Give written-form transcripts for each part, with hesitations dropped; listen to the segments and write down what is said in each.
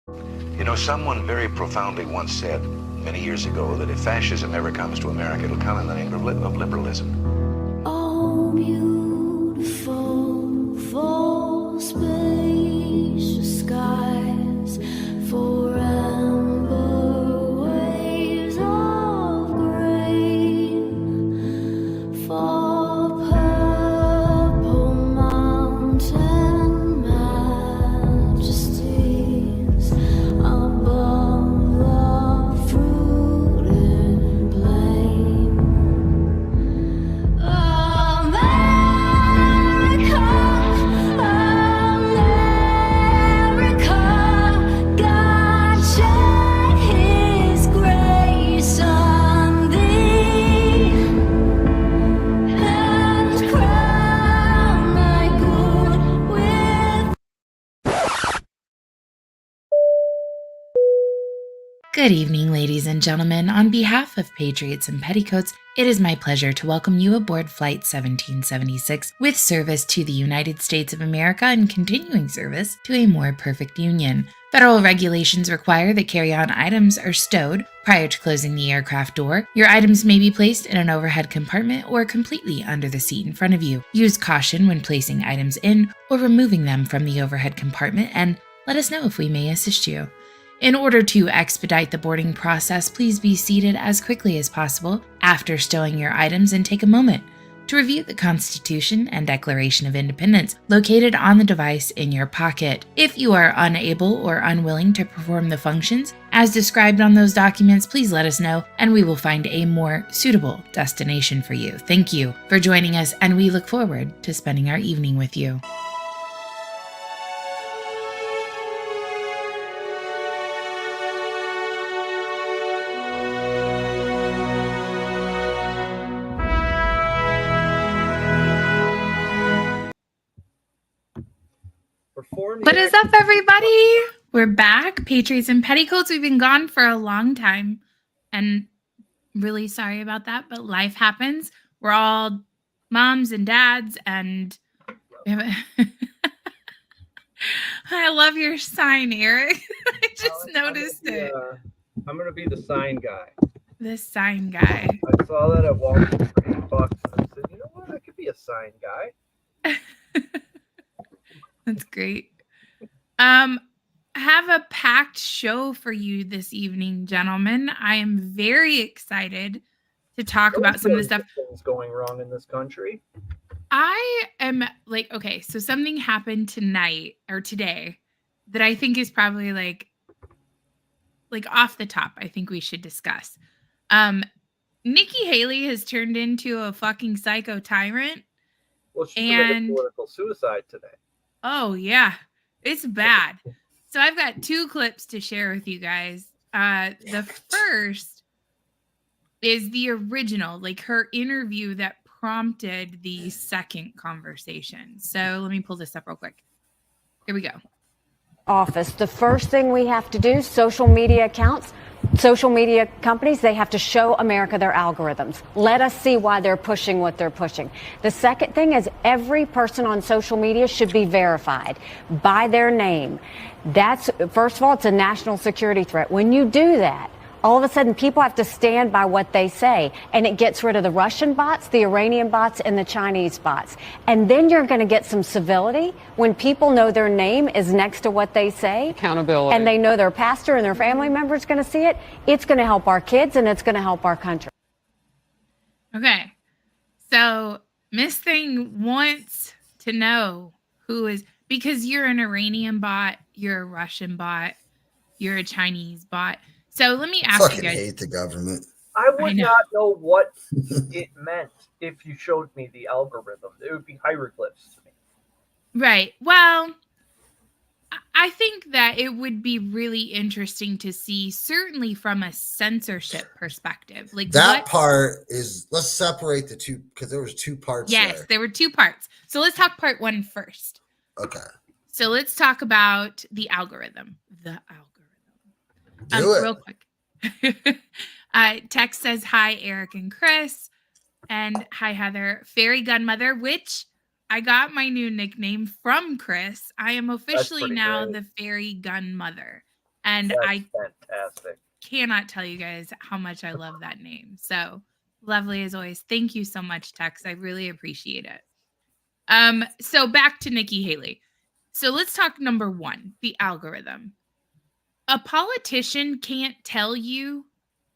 You know, someone very profoundly once said many years ago that if fascism ever comes to America, it'll come in the name of liberalism. Oh, beautiful, full spacious skies, for amber waves of grain, for purple mountain majesties above the fruited plain. America, America, God shed His grace on thee, and crown thy good with. Good evening, ladies and gentlemen. On behalf of Patriots and Petticoats, it is my pleasure to welcome you aboard Flight 1776 with service to the United States of America and continuing service to a more perfect union. Federal regulations require that carry-on items are stowed prior to closing the aircraft door. Your items may be placed in an overhead compartment or completely under the seat in front of you. Use caution when placing items in or removing them from the overhead compartment, and let us know if we may assist you. In order to expedite the boarding process, please be seated as quickly as possible after stowing your items and take a moment to review the Constitution and Declaration of Independence located on the device in your pocket. If you are unable or unwilling to perform the functions as described on those documents, please let us know and we will find a more suitable destination for you. Thank you for joining us, and we look forward to spending our evening with you. What is up, everybody? We're back. Patriots and Petticoats. We've been gone for a long time, and really sorry about that, but life happens. We're all moms and dads, and I love your sign, Eric. I just noticed it. I'm gonna be the sign guy. The sign guy. I saw that at Walmart for $8, and I said, you know what? I could be a sign guy. That's great. I have a packed show for you this evening, gentlemen. I am very excited to talk about some of the stuff Things going wrong in this country. I am like, okay, so something happened tonight or today that I think is probably like off the top. I think we should discuss. Nikki Haley has turned into a fucking psycho tyrant. Well, she committed political suicide today. Oh yeah, it's bad. So I've got two clips to share with you guys. The first is the original, like her interview that prompted the second conversation. So let me pull this up real quick. Here we go. Office. The first thing we have to do, social media accounts, social media companies, they have to show America their algorithms. Let us see why they're pushing what they're pushing. The second thing is every person on social media should be verified by their name. That's, first of all, it's a national security threat. When you do that, all of a sudden people have to stand by what they say, and it gets rid of the Russian bots, the Iranian bots, and the Chinese bots. And then you're going to get some civility when people know their name is next to what they say. Accountability. And they know their pastor and their family member is going to see it. It's going to help our kids, and it's going to help our country. Okay. So Miss Thing wants to know who is, because you're an Iranian bot, you're a Russian bot, you're a Chinese bot. So let me ask you guys. I hate the government. I would not know what it meant if you showed me the algorithm. It would be hieroglyphs to me. Right. Well, I think that it would be really interesting to see, certainly from a censorship perspective. Like that part is, let's separate the two, because there was two parts. Yes, there were two parts. So let's talk part one first. Okay. So let's talk about the algorithm. Do it. Real quick. Text says, hi, Eric and Chris. And hi, Heather. Fairy Gunmother, which I got my new nickname from Chris. I am officially now the Fairy Gunmother. And That's I fantastic. cannot tell you guys how much I love that name. So lovely as always. Thank you so much, Tex. I really appreciate it. So back to Nikki Haley. So let's talk number one, the algorithm. A politician can't tell you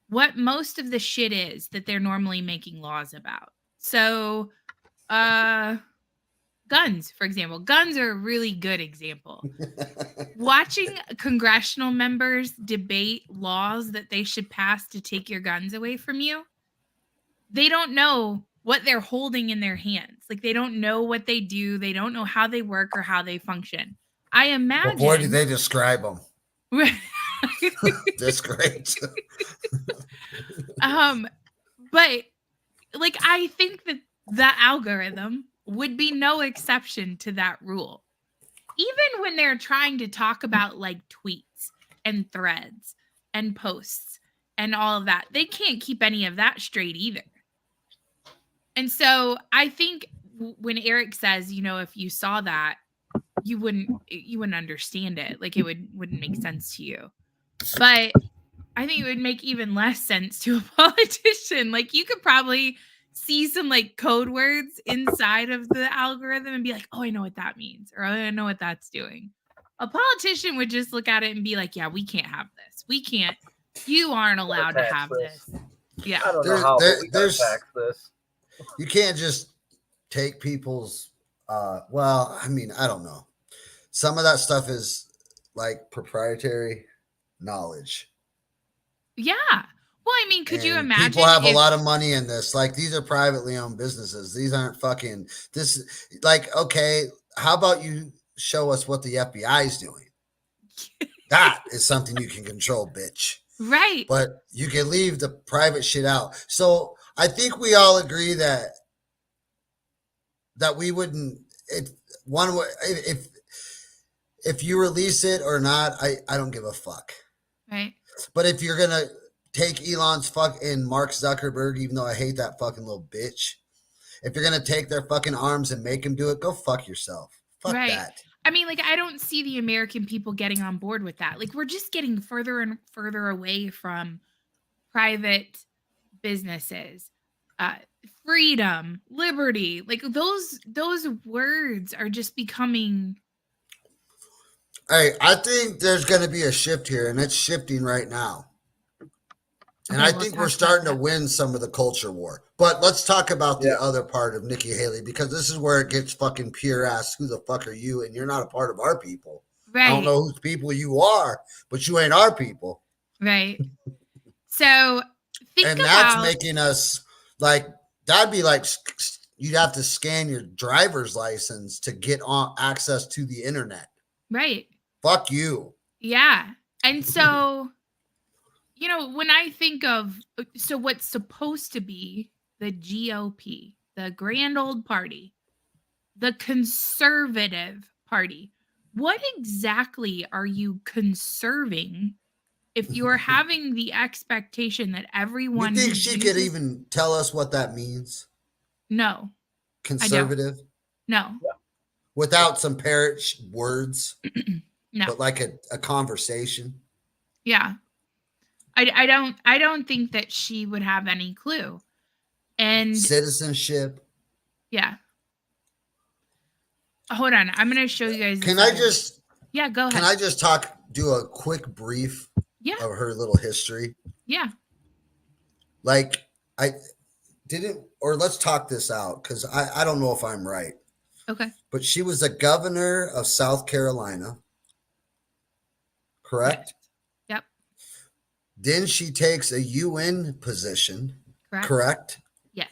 what most of the shit is that they're normally making laws about. So, guns, for example. Guns are a really good example. Watching congressional members debate laws that they should pass to take your guns away from you, they don't know what they're holding in their hands. Like, they don't know what they do. They don't know how they work or how they function. I imagine. But boy, do they describe them. That's great. But like, I think that the algorithm would be no exception to that rule. Even when they're trying to talk about like tweets and threads and posts and all of that, they can't keep any of that straight either. And so I think when Eric says, you know, if you saw that, you wouldn't understand it. Like, it wouldn't make sense to you. But I think it would make even less sense to a politician. Like, you could probably see some like code words inside of the algorithm and be like, oh, I know what that means, or I know what that's doing. A politician would just look at it and be like, yeah, we can't have this. We can't. You aren't allowed to have this. Yeah. I don't know how, but we gotta tax this. You can't just take people's well, I mean, I don't know. Some of that stuff is like proprietary knowledge. Yeah. Well, I mean, could you And imagine people have a if- lot of money in this? Like, these are privately owned businesses. These aren't fucking this. Like, okay, how about you show us what the FBI is doing? That is something you can control, bitch. Right. But you can leave the private shit out. So I think we all agree that we wouldn't. If you release it or not, I don't give a fuck. Right. But if you're gonna take Elon's fucking Mark Zuckerberg, even though I hate that fucking little bitch, if you're gonna take their fucking arms and make him do it, go fuck yourself. Fuck Right. that. I mean, like, I don't see the American people getting on board with that. Like, we're just getting further and further away from private businesses, freedom, liberty. Like, those words are just becoming. Hey, I think there's going to be a shift here, and it's shifting right now. And Okay, I we'll think talk we're about starting to that. win some of the culture war. But let's talk about the Yeah. other part of Nikki Haley, because this is where it gets fucking pure ass. Who the fuck are you? And you're not a part of our people. Right. I don't know whose people you are, but you ain't our people. Right. So think And about that's making us like, that'd be like you'd have to scan your driver's license to get on access to the internet. right. Fuck you. Yeah. And so, you know, when I think of so what's supposed to be the GOP, the grand old party, the conservative party, what exactly are you conserving if you're having the expectation that everyone You think who she could uses- even tell us what that means? No. Conservative? No. Without some parrot words, No. but like a conversation. Yeah. I don't think that she would have any clue. And Citizenship. yeah. Hold on. I'm going to show you guys. Can this I other- just Yeah, go ahead. can I just do a quick brief Yeah. of her little history? Yeah. Like, I didn't, or let's talk this out, because I don't know if I'm right. Okay. But she was a governor of South Carolina, correct? Yep. Then she takes a UN position, Correct. correct? Yes.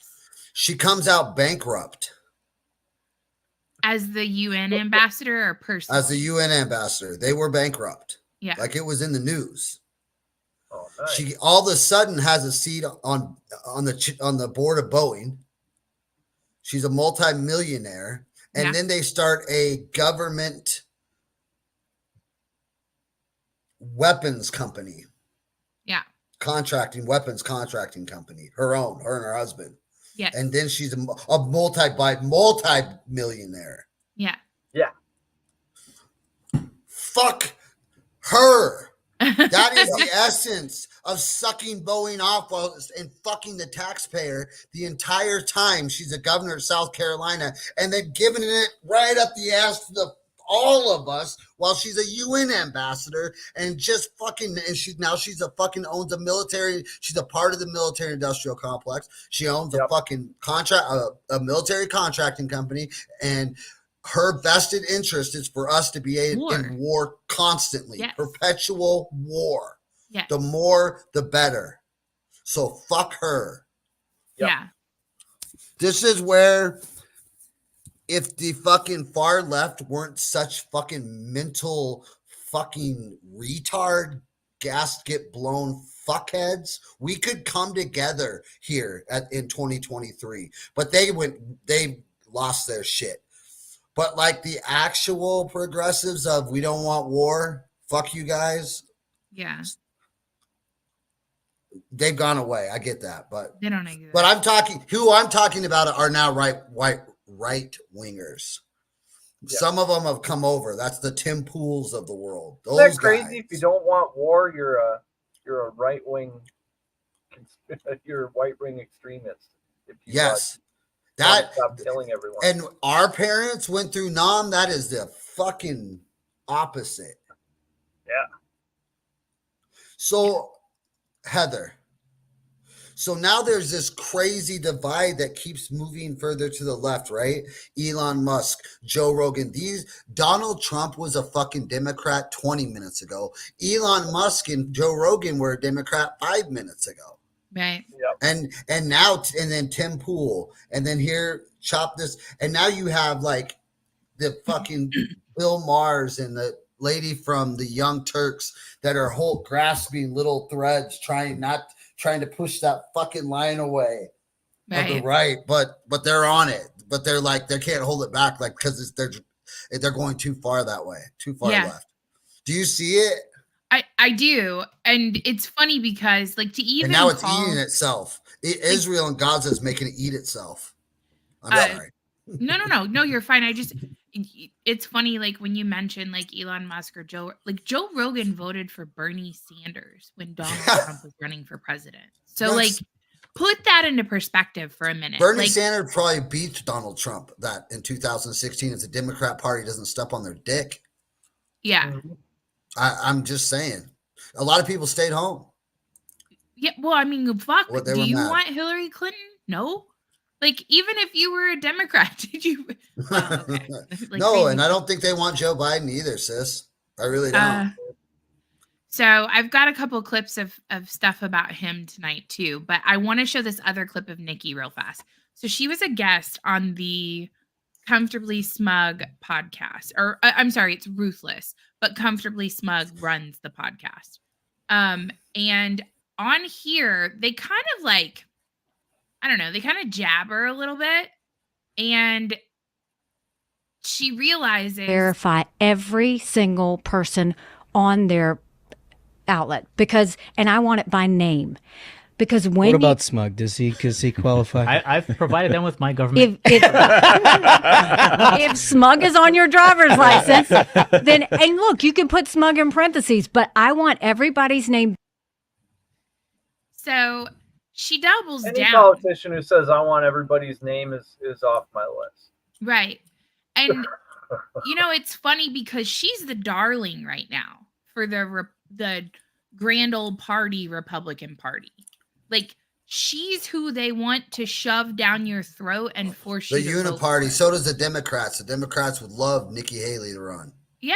She comes out bankrupt As the UN ambassador or person? as the UN ambassador. They were bankrupt. Yeah. Like, it was in the news. Oh, nice. She all of a sudden has a seat on the board of Boeing. She's a multimillionaire. And Yeah. then they start a government weapons company. Yeah. Weapons contracting company. Her and her husband. Yes. And then she's a multi-millionaire. Yeah. Fuck her. That is the essence of sucking Boeing off and fucking the taxpayer the entire time she's a governor of South Carolina, and then giving it right up the ass to all of us while she's a UN ambassador and just fucking, and she's a fucking owns a military. She's a part of the military industrial complex. She owns a fucking contract, a military contracting company, and her vested interest is for us to be in war constantly, perpetual war. Yes. The more, the better. So fuck her. Yeah. This is where, if the fucking far left weren't such fucking mental fucking retard, gasket blown fuckheads, we could come together here in 2023. But they lost their shit. But like the actual progressives of we don't want war, fuck you guys. Yeah. They've gone away. I get that, but they don't exist. But I'm talking about are now right wingers. Yeah. Some of them have come over. That's the Tim Pools of the world. Those Isn't that crazy? Guys. If you don't want war, you're a right wing. You're a right wing extremist. If you yes. stop killing everyone. And our parents went through Nam. That is the fucking opposite. Yeah. So, Heather. So now there's this crazy divide that keeps moving further to the left, right? Elon Musk, Joe Rogan. Donald Trump was a fucking Democrat 20 minutes ago. Elon Musk and Joe Rogan were a Democrat 5 minutes ago. Right. Yep. And now then Tim Pool, and then here chop this, and now you have like the fucking Bill Maher's and the lady from the Young Turks that are whole grasping little threads, trying to push that fucking line away of the right, but they're on it, but they're like they can't hold it back, like because they're going too far that way, too far left. Do you see it? I do, and it's funny because like to even and now it's eating itself. Israel and Gaza is making it eat itself. I'm sorry. No, you're fine. It's funny like when you mention like Elon Musk or Joe Rogan voted for Bernie Sanders when Donald Trump was running for president. So like put that into perspective for a minute. Bernie Sanders probably beat Donald Trump that in 2016 as the Democrat Party doesn't step on their dick. Yeah. Mm-hmm. I'm just saying. A lot of people stayed home. Yeah, well, I mean, fuck. Do you mad. want Hillary Clinton? No. Like, even if you were a Democrat, did you? Well, okay. Like, no, and I don't think they want Joe Biden either, sis. I really don't. So I've got a couple clips of stuff about him tonight too, but I want to show this other clip of Nikki real fast. So she was a guest on the Comfortably Smug podcast, or I'm sorry, it's Ruthless, but Comfortably Smug runs the podcast. And on here, they kind of like, I don't know, they kind of jabber a little bit, and she realizes verify every single person on their outlet and I want it by name. Because when what about Smug? Does he qualify? I've provided them with my government. If Smug is on your driver's license, then and look, you can put Smug in parentheses, but I want everybody's name. So she doubles Any down. politician who says I want everybody's name is off my list. Right. And it's funny because she's the darling right now for the grand old party Republican Party. Like, she's who they want to shove down your throat and force you to vote uniparty. for. So does the Democrats. The Democrats would love Nikki Haley to run. Yeah.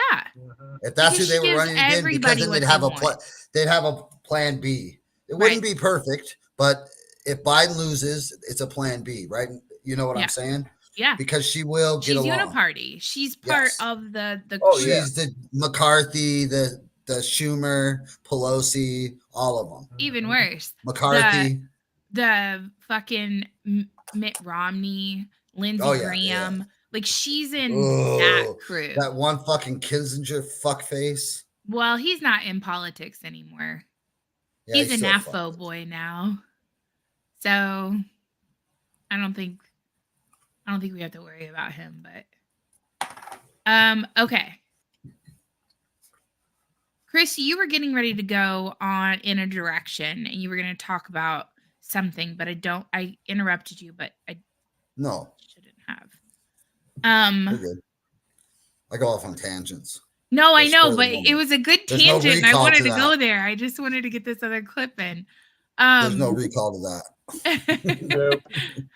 If that's because who they were running again, because then they'd have a plan B. It wouldn't be perfect, but if Biden loses, it's a plan B, right? You know what I'm saying? Yeah. Because she will get along. She's uniparty. She's part of the she's the McCarthy, the Schumer, Pelosi, all of them. Even worse. McCarthy. The fucking Mitt Romney, Lindsey Graham. Yeah. Like, she's in that crew. That one fucking Kissinger fuckface. Well, he's not in politics anymore. Yeah, he's a NAFO boy now. So I don't think we have to worry about him, but okay. Chris, you were getting ready to go on in a direction, and you were going to talk about something, but I interrupted you, but I No, shouldn't have. we're good. I go off on tangents. No, I There's know, spoiler but it moment. was a good There's no tangent, and I recall wanted to to go that. there. I just wanted to get this other clip in. There's no recall to that. Nope.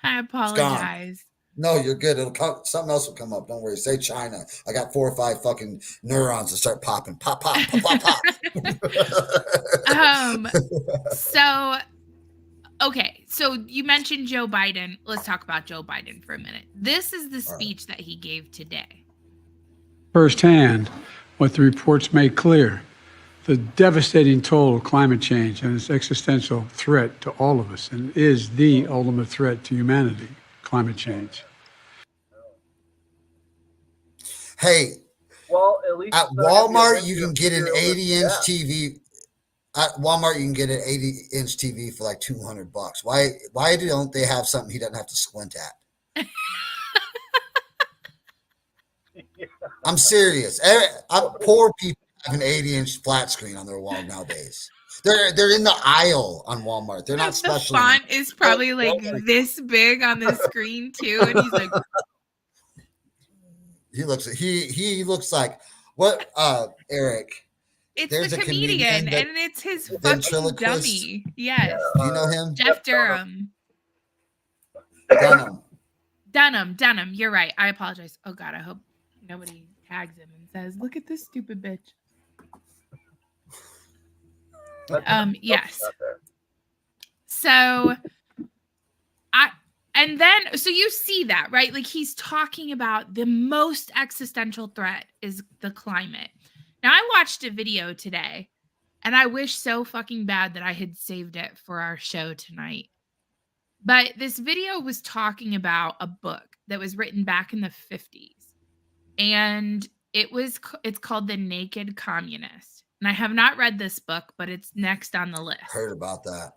I apologize. No, you're good. It'll come. Something else will come up. Don't worry. Say China. I got 4 or 5 fucking neurons to start popping. Pop, pop, pop, pop, pop. So, okay. So you mentioned Joe Biden. Let's talk about Joe Biden for a minute. This is the speech that he gave today. Firsthand, what the reports make clear, the devastating toll of climate change and its existential threat to all of us, and is the ultimate threat to humanity, climate change. Hey, Well, at least at it's not gonna be a Walmart, winter you can get an material that's 80-inch bad. TV. At Walmart, you can get an 80-inch TV for like $200. Why don't they have something he doesn't have to squint at? I'm serious. Poor people have an 80-inch flat screen on their wall nowadays. They're in the aisle on Walmart. They're not special. The font is probably like this big on the screen too, and he's like, he looks like what? Eric. it's There's the a comedian, that- and it's his fucking ventriloquist. dummy. Yes, Do you know him? Jeff Durham. Dunham. You're right. I apologize. Oh God, I hope nobody tags him and says, "Look at this stupid bitch." Yes. So so you see that, right? Like he's talking about the most existential threat is the climate. Now I watched a video today, and I wish so fucking bad that I had saved it for our show tonight. But this video was talking about a book that was written back in the 50s. And it's called The Naked Communist. And I have not read this book, but it's next on the list. Heard about that.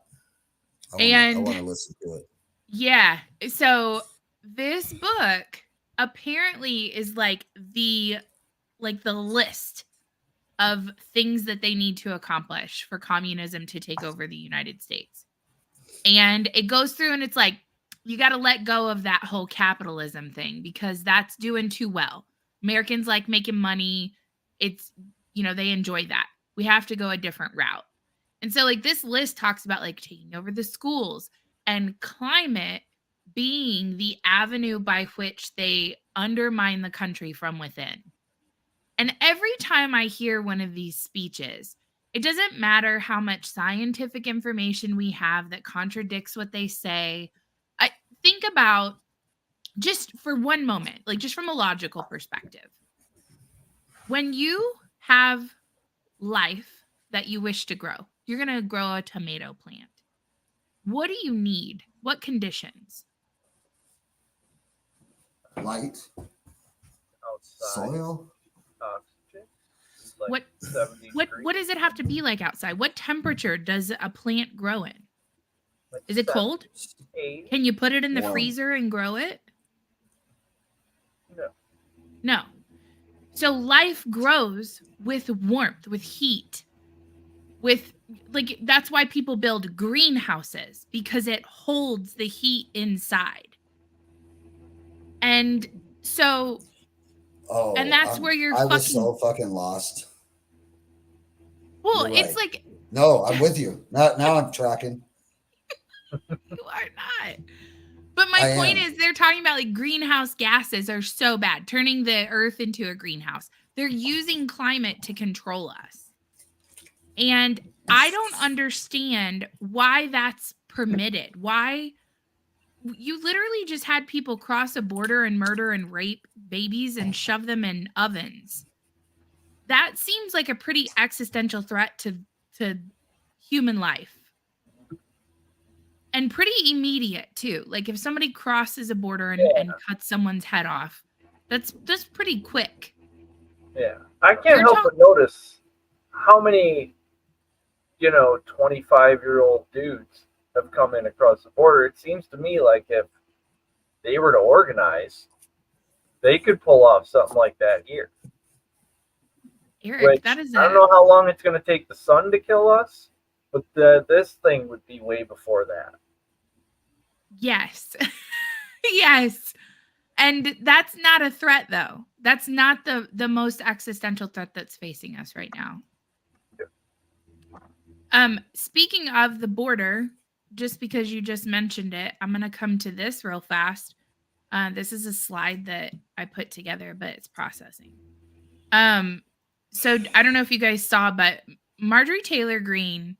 I want to listen to it. Yeah. So this book apparently is like the list of things that they need to accomplish for communism to take over the United States. And it goes through and it's like, you got to let go of that whole capitalism thing because that's doing too well. Americans like making money. It's, they enjoy that. We have to go a different route. And so like this list talks about like taking over the schools and climate being the avenue by which they undermine the country from within. And every time I hear one of these speeches, it doesn't matter how much scientific information we have that contradicts what they say. I think about just for one moment, like just from a logical perspective. When you have life that you wish to grow, you're going to grow a tomato plant. What do you need? What conditions? Light. Outside. Soil. Oxygen. Like What 70 what degrees, what does it have to be like outside? What temperature does a plant grow in? like Is it cold? 78. Can you put it in the Warm. freezer and grow it? No. No. So life grows with warmth, with heat, with like that's why people build greenhouses because it holds the heat inside. And so Oh, and that's where you're I was fucking so fucking lost. well, You're it's right. like No, I'm with you. Now I'm tracking. you are not. But my I point am. is they're talking about like greenhouse gases are so bad, turning the earth into a greenhouse. They're using climate to control us. And I don't understand why that's permitted. Why you literally just had people cross a border and murder and rape babies and shove them in ovens. That seems like a pretty existential threat to human life. And pretty immediate too. Like if somebody crosses a border and cuts someone's head off, that's pretty quick. Yeah. I can't help but notice how many, 25-year-old dudes have come in across the border. It seems to me like if they were to organize, they could pull off something like that here. Eric, Which, that is I don't know how long it's going to take the sun to kill us, but this thing would be way before that. Yes. Yes. And that's not a threat, though. That's not the most existential threat that's facing us right now. Speaking of the border, just because you just mentioned it, I'm going to come to this real fast. This is a slide that I put together, but it's processing. So I don't know if you guys saw, but Marjorie Taylor Greene,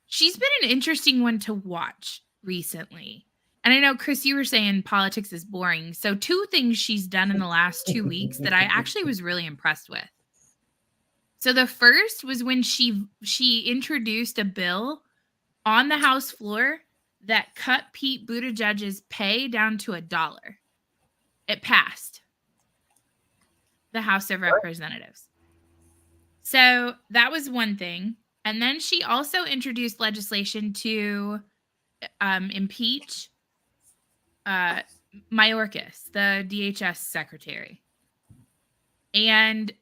she's been an interesting one to watch recently. And I know, Chris, you were saying politics is boring. So 2 things she's done in the last 2 weeks that I actually was really impressed with. So the first was when she introduced a bill on the House floor that cut Pete Buttigieg's pay down to $1. It passed the House of Representatives. So that was one thing. And then she also introduced legislation to impeach Mayorkas, the DHS secretary. And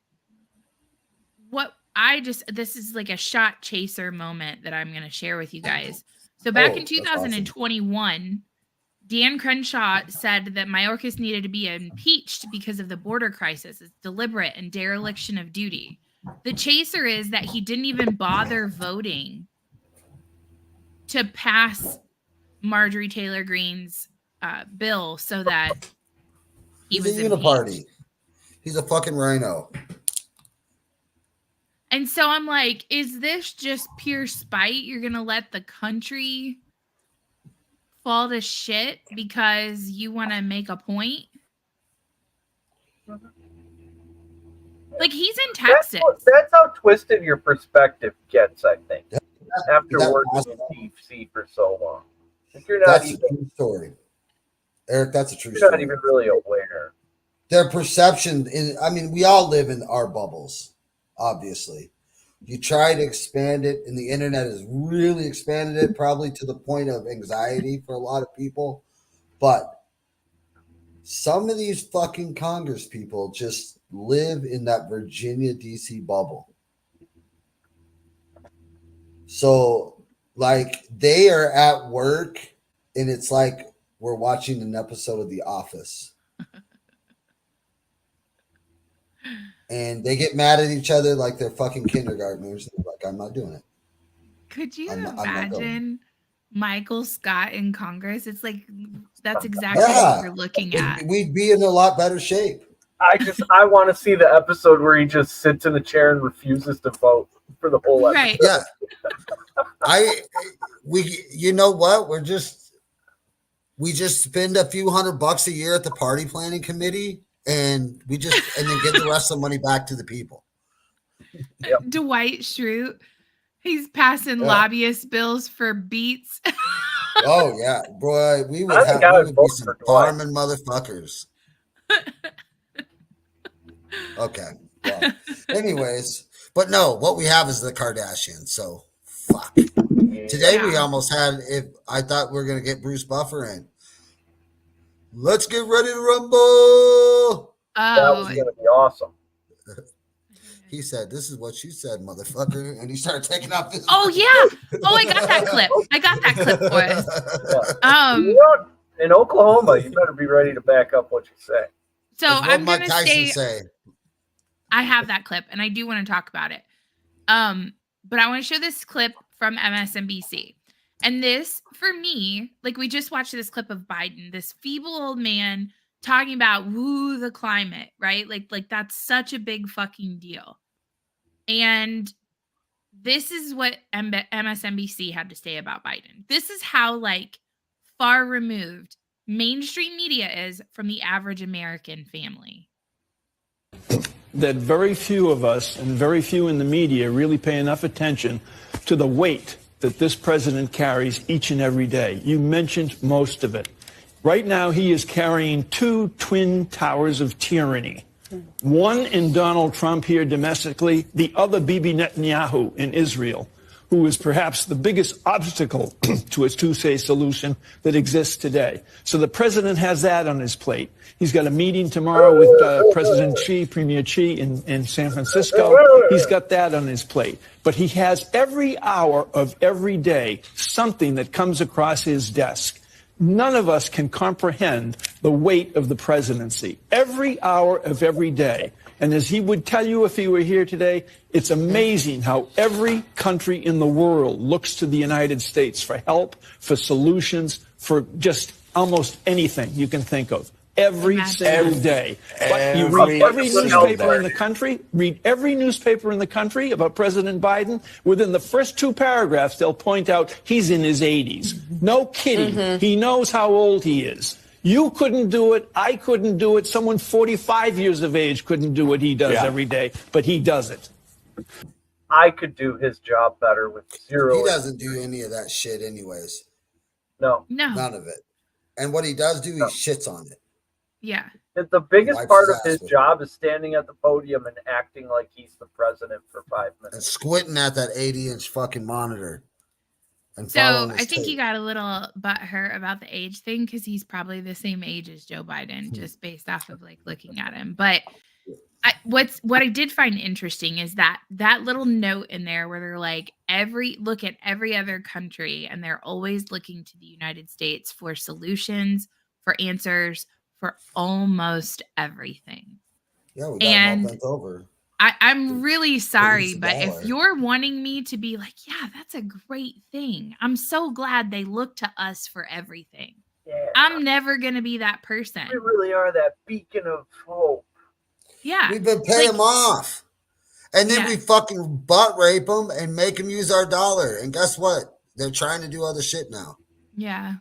this is like a shot chaser moment that I'm going to share with you guys. So back in 2021, Dan Crenshaw said that Mayorkas needed to be impeached because of the border crisis. It's deliberate and dereliction of duty. The chaser is that he didn't even bother voting to pass Marjorie Taylor Greene's bill so that he's a uniparty. He's a fucking rhino. And so I'm like, is this just pure spite? You're going to let the country fall to shit because you want to make a point? Like, he's in Texas. That's how twisted your perspective gets, I think. After working in DC for so long. If you're not that's a true story. Eric, that's a true you're story. Not even really aware. Their perception is, I mean, we all live in our bubbles, obviously. You try to expand it, and the internet has really expanded it, probably to the point of anxiety for a lot of people. But some of these fucking Congress people just live in that Virginia, DC bubble. So, like, they are at work, and it's like we're watching an episode of The Office. And they get mad at each other like they're fucking kindergartners. They're like, I'm not doing it. Could you imagine Michael Scott in Congress? It's like, that's exactly what we're looking at. We'd be in a lot better shape. I want to see the episode where he just sits in a chair and refuses to vote for the whole episode. Right. Yeah. You know what? We just spend a few $100 a year at the party planning committee, and then give the rest of the money back to the people. Yep. Dwight Schrute, he's passing lobbyist bills for Beats. Oh yeah, boy, we would be some farming motherfuckers. Okay. Well, anyways, but no, what we have is the Kardashians. So fuck. Today we almost had. If I thought we were gonna get Bruce Buffer in. Let's get ready to rumble. That was gonna be awesome. He said, "This is what you said, motherfucker," and he started taking off his. Oh yeah! Oh, I got that clip. I got that clip for us. In Oklahoma, you better be ready to back up what you say. So I'm gonna say, I have that clip, and I do want to talk about it. But I want to show this clip from MSNBC. And this, for me, like, we just watched this clip of Biden, this feeble old man talking about the climate, right? Like that's such a big fucking deal. And this is what MSNBC had to say about Biden. This is how, like, far removed mainstream media is from the average American family. That very few of us and very few in the media really pay enough attention to the weight that this president carries each and every day. You mentioned most of it. Right now, he is carrying 2 twin towers of tyranny. One in Donald Trump here domestically, the other Bibi Netanyahu in Israel, who is perhaps the biggest obstacle to a two-state solution that exists today. So the president has that on his plate. He's got a meeting tomorrow with President Xi, Premier Xi in San Francisco. He's got that on his plate. But he has every hour of every day something that comes across his desk. None of us can comprehend the weight of the presidency. Every hour of every day. And as he would tell you if he were here today, it's amazing how every country in the world looks to the United States for help, for solutions, for just almost anything you can think of. Every single day. But you read every newspaper in the country, about President Biden. Within the first two paragraphs, they'll point out he's in his 80s. No kidding. He knows how old he is. You couldn't do it. I couldn't do it. Someone 45 years of age couldn't do what he does every day, but he does it. I could do his job better with zero. He doesn't do any of that shit anyways. No. None of it. And what he does do, he shits on it. Yeah. The biggest Wipes part his of ass his with job is standing at the podium and acting like he's the president for 5 And minutes. squinting at that 80-inch fucking monitor. And So following I his think he tape. got a little butthurt about the age thing because he's probably the same age as Joe Biden, just based off of like looking at him. But what I did find interesting is that little note in there where they're like look at every other country, and they're always looking to the United States for solutions, for answers, for almost everything. Yeah, we got him all bent over. I'm really sorry, $80 but if you're wanting me to be like, yeah, that's a great thing, I'm so glad they look to us for everything. Yeah. I'm never going to be that person. We really are that beacon of hope. Yeah. We've been paying him off. And then we fucking butt rape them and make them use our dollar. And guess what? They're trying to do other shit now. Yeah.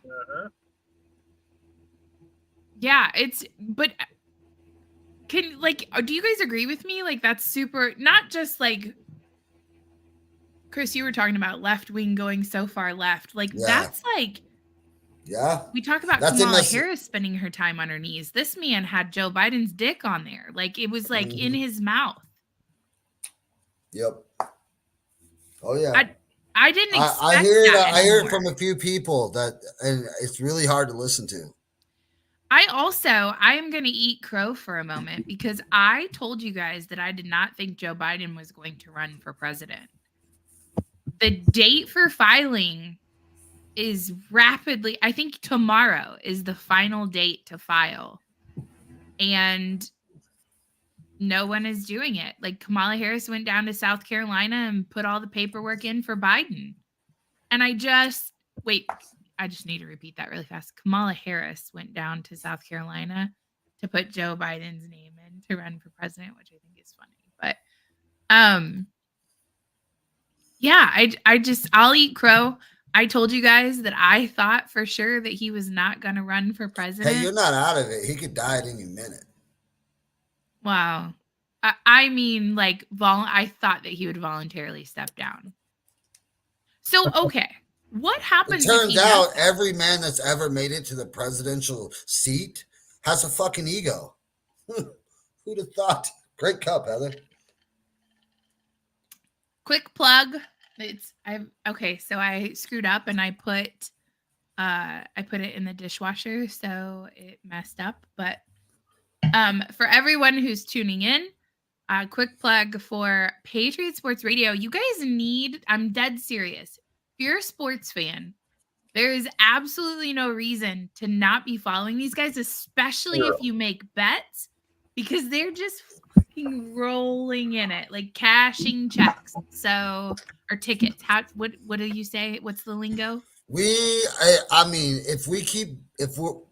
Yeah, but do you guys agree with me? Like, that's super, not just like, Chris, you were talking about left wing going so far left. Like, that's like, we talk about Kamala Harris spending her time on her knees. This man had Joe Biden's dick on there. Like, it was like in his mouth. Yep. Oh, yeah. I didn't expect I hear it. that I hear it anymore. from a few people and it's really hard to listen to. I am going to eat crow for a moment because I told you guys that I did not think Joe Biden was going to run for president. The date for filing is rapidly, I think tomorrow is the final date to file. And no one is doing it. Like, Kamala Harris went down to South Carolina and put all the paperwork in for Biden. And I just need to repeat that really fast. Kamala Harris went down to South Carolina to put Joe Biden's name in to run for president, which I think is funny. But I'll eat crow. I told you guys that I thought for sure that he was not going to run for president. Hey, you're not out of it. He could die at any minute. Wow. I mean, like, I thought that he would voluntarily step down. So, okay. What happens? It turns out every man that's ever made it to the presidential seat has a fucking ego. Who'd have thought? Great cup, Heather. Quick plug. So I screwed up and I put it in the dishwasher, so it messed up. But for everyone who's tuning in, quick plug for Patriot Sports Radio. You guys I'm dead serious. If you're a sports fan, there is absolutely no reason to not be following these guys, especially if you make bets, because they're just fucking rolling in it, like cashing checks. Or tickets. What do you say? What's the lingo? I mean, if we're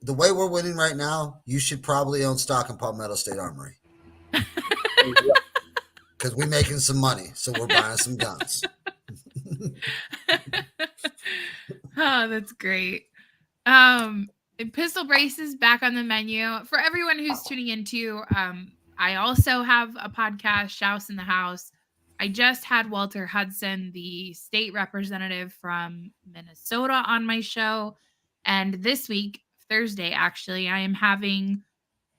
the way we're winning right now, you should probably own stock in Palmetto State Armory. Because we're making some money, so we're buying some guns. Oh, that's great. Pistol braces back on the menu. For everyone who's tuning in too, I also have a podcast, Shouse in the House. I just had Walter Hudson, the state representative from Minnesota, on my show. And this week, Thursday, actually, I am having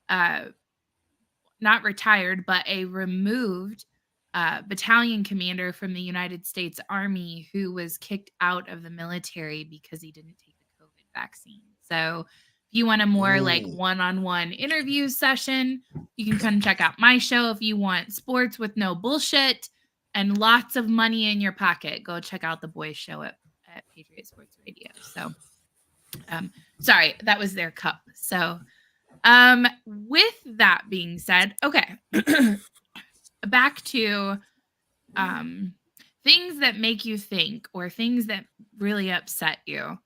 not retired, but a removed battalion commander from the United States Army who was kicked out of the military because he didn't take the COVID vaccine. So if you want a more like one-on-one interview session, you can come check out my show. If you want sports with no bullshit and lots of money in your pocket, go check out the boys show at Patriot Sports Radio. So sorry, that was their cup. So with that being said, okay. Back to things that make you think or things that really upset you.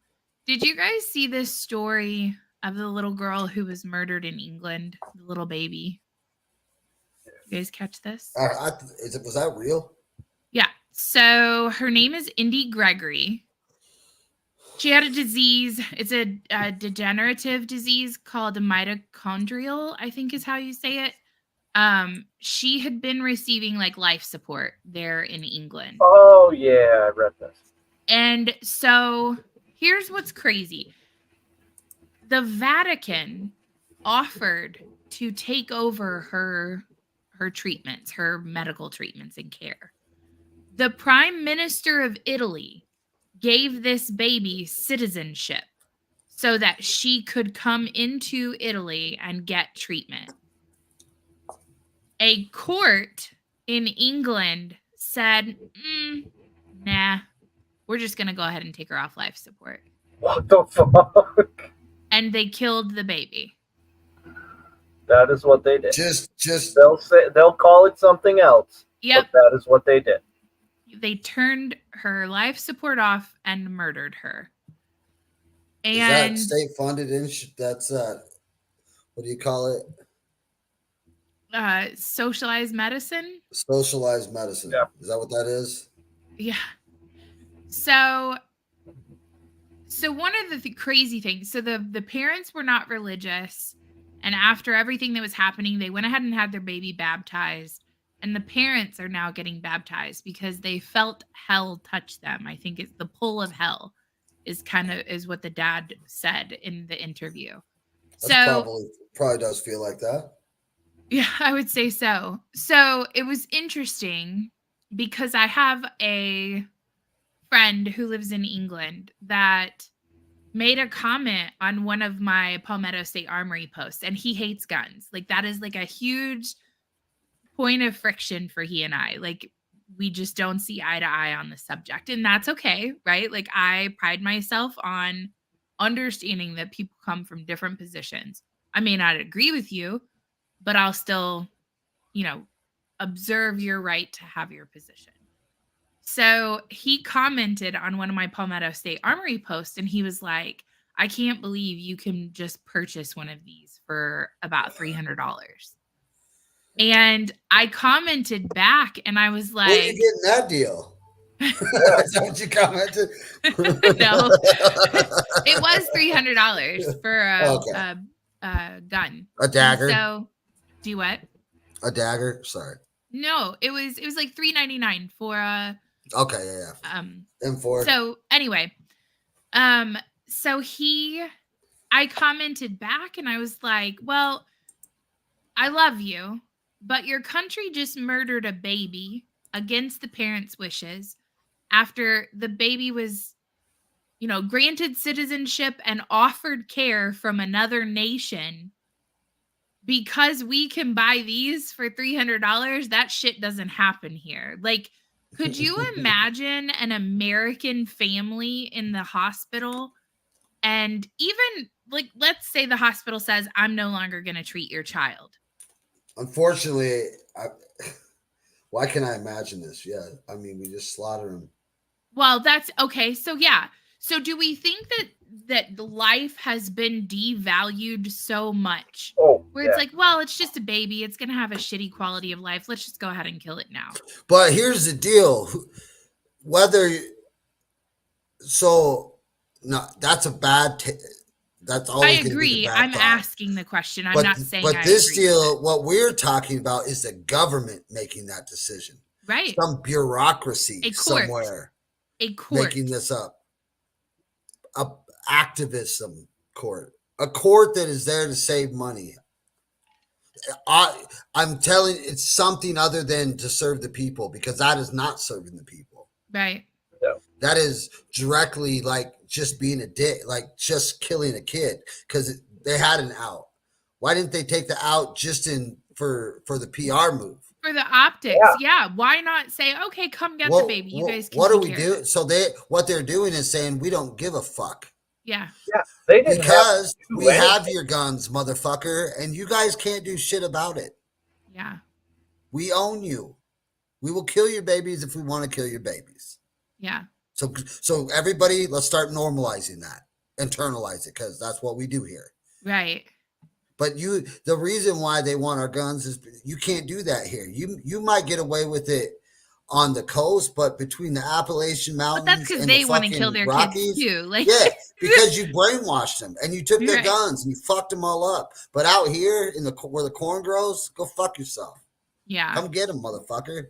Did you guys see this story of the little girl who was murdered in England, the little baby? You guys catch this? Was that real? Yeah. So her name is Indy Gregory. She had a disease. It's a degenerative disease called mitochondrial, I think is how you say it. She had been receiving like life support there in England. Oh yeah, I read this. And so here's what's crazy. The Vatican offered to take over her treatments, her medical treatments and care. The Prime Minister of Italy gave this baby citizenship so that she could come into Italy and get treatment. A court in England said, nah, we're just going to go ahead and take her off life support. What the fuck? And they killed the baby. That is what they did. Just they'll call it something else. Yep. But that is what they did. They turned her life support off and murdered her. And is that state funded? That's what do you call it? Socialized medicine. Socialized medicine. Yeah. Is that what that is? Yeah. So one of the crazy things. So the parents were not religious, and after everything that was happening, they went ahead and had their baby baptized. And the parents are now getting baptized because they felt hell touch them. I think it's the pull of hell is what the dad said in the interview. That's probably does feel like that. Yeah, I would say so. So it was interesting because I have a friend who lives in England that made a comment on one of my Palmetto State Armory posts, and he hates guns. Like that is like a huge point of friction for he and I. Like we just don't see eye to eye on the subject, and that's okay, right? Like I pride myself on understanding that people come from different positions. I may not agree with you, but I'll still, observe your right to have your position. So he commented on one of my Palmetto State Armory posts, and he was like, I can't believe you can just purchase one of these for about $300. And I commented back, and I was like, where are you getting that deal? Is that what you commented? No, it was $300 for a gun. A dagger. And so, do what? A dagger. Sorry. No, it was like $3.99 for a. Okay, yeah. M4. So anyway, I commented back, and I was like, well, I love you, but your country just murdered a baby against the parents' wishes after the baby was, granted citizenship and offered care from another nation. Because we can buy these for $300, that shit doesn't happen here. Like, could you imagine an American family in the hospital? And even, like, let's say the hospital says, I'm no longer going to treat your child. Unfortunately, why can I imagine this? Yeah, I mean, we just slaughter them. Well, that's okay. So, yeah. So do we think that life has been devalued so much where it's like, well, it's just a baby. It's going to have a shitty quality of life. Let's just go ahead and kill it now. But here's the deal. That's a bad, that's all. I agree. I'm asking the question. I'm not saying But this deal, what we're talking about is the government making that decision. Right. Some bureaucracy somewhere. A court. Making this up. A activism court, a court that is there to save money. I'm telling it's something other than to serve the people, because that is not serving the people. Right. No. That is directly like just being a dick, like just killing a kid because they had an out. Why didn't they take the out just for the PR move? For the optics, yeah. Why not say, okay, come get the baby? You guys can. What do take we care of do? it. So what they're doing is saying we don't give a fuck. Yeah. Yeah, they didn't Because have to do we have anything. your guns, motherfucker, and you guys can't do shit about it. Yeah. We own you. We will kill your babies if we want to kill your babies. Yeah. So everybody, let's start normalizing that, internalize it, because that's what we do here. Right. But the reason why they want our guns is you can't do that here. You might get away with it on the coast, but between the Appalachian Mountains, But that's because and they the want to fucking kill their Rockies, kids too. Like, yeah, because you brainwashed them and you took their Right. guns and you fucked them all up. But out here in where the corn grows, go fuck yourself. Yeah. Come get them, motherfucker.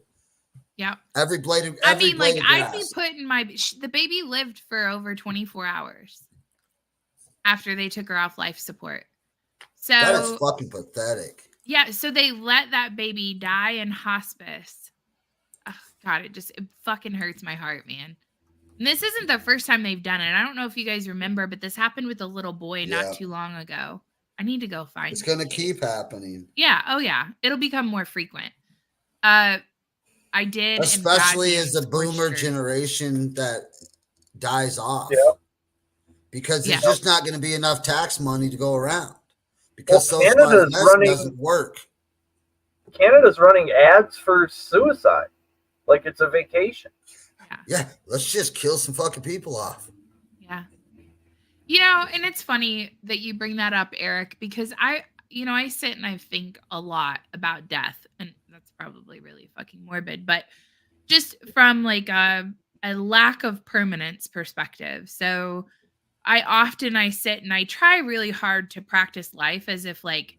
Yeah. Every blade of I mean, like, blade of I'd be grass. putting the baby lived for over 24 hours after they took her off life support. So That is fucking pathetic. yeah, so they let that baby die in hospice. Oh, God, it fucking hurts my heart, man. And this isn't the first time they've done it. I don't know if you guys remember, but this happened with a little boy not too long ago. I need to go find It's it. gonna keep happening. Yeah. Oh yeah. It'll become more frequent. I did, Especially as the boomer generation that dies off. Yeah. Because Yeah. there's just not going to be enough tax money to go around. Because Well, socialized Canada's medicine running- doesn't work. Canada's running ads for suicide, like it's a vacation. Yeah, let's just kill some fucking people off. Yeah. You know, and it's funny that you bring that up, Eric, because I sit and I think a lot about death, and that's probably really fucking morbid, but just from like a lack of permanence perspective. So I sit and I try really hard to practice life as if like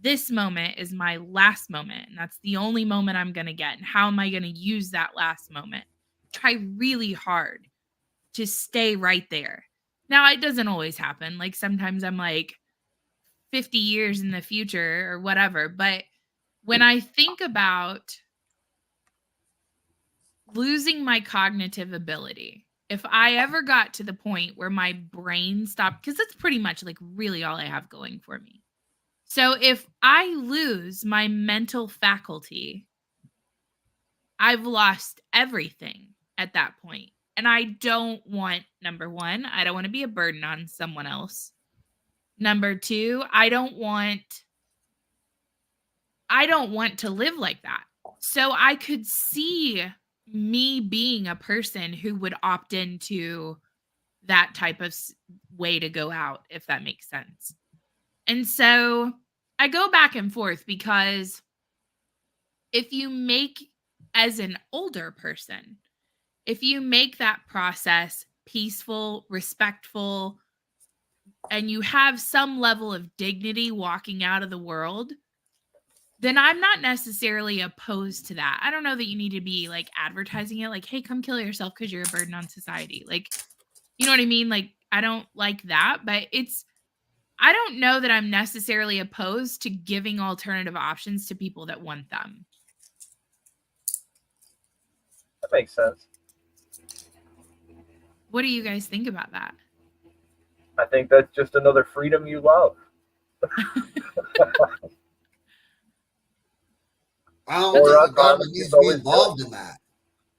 this moment is my last moment and that's the only moment I'm going to get. And how am I going to use that last moment? Try really hard to stay right there. Now, it doesn't always happen. Like sometimes I'm like 50 years in the future or whatever. But when I think about losing my cognitive ability, if I ever got to the point where my brain stopped, because that's pretty much like really all I have going for me. So if I lose my mental faculty, I've lost everything at that point. And I don't want, number one, I don't want to be a burden on someone else. Number two, I don't want to live like that. So I could see me being a person who would opt into that type of way to go out, if that makes sense. And so I go back and forth because if you make, as an older person, if you make that process peaceful, respectful, and you have some level of dignity walking out of the world, then I'm not necessarily opposed to that. I don't know that you need to be like advertising it like, hey, come kill yourself because you're a burden on society. Like, you know what I mean? Like, I don't like that, but I don't know that I'm necessarily opposed to giving alternative options to people that want them. That makes sense. What do you guys think about that? I think that's just another freedom you love. I don't think the government needs to be involved in that.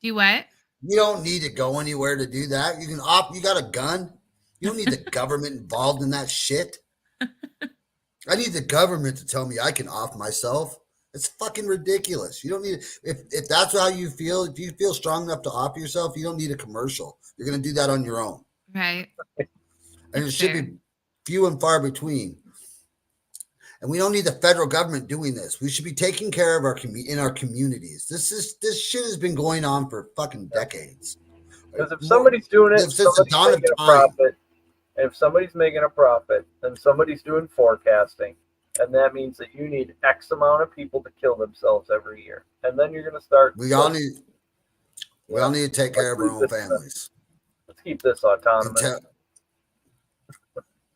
Do what? You don't need to go anywhere to do that. You got a gun. You don't need the government involved in that shit. I need the government to tell me I can off myself. It's fucking ridiculous. You don't need if that's how you feel, if you feel strong enough to off yourself, you don't need a commercial. You're gonna do that on your own. Right. And it should be few and far between. And we don't need the federal government doing this. We should be taking care of our communities. This shit has been going on for fucking decades. Because if somebody's doing it, since the dawn of making a time. profit. And if somebody's making a profit, then somebody's doing forecasting, and that means that you need X amount of people to kill themselves every year, and then you're going to start. We all need to take care of our own families. Let's keep this autonomous.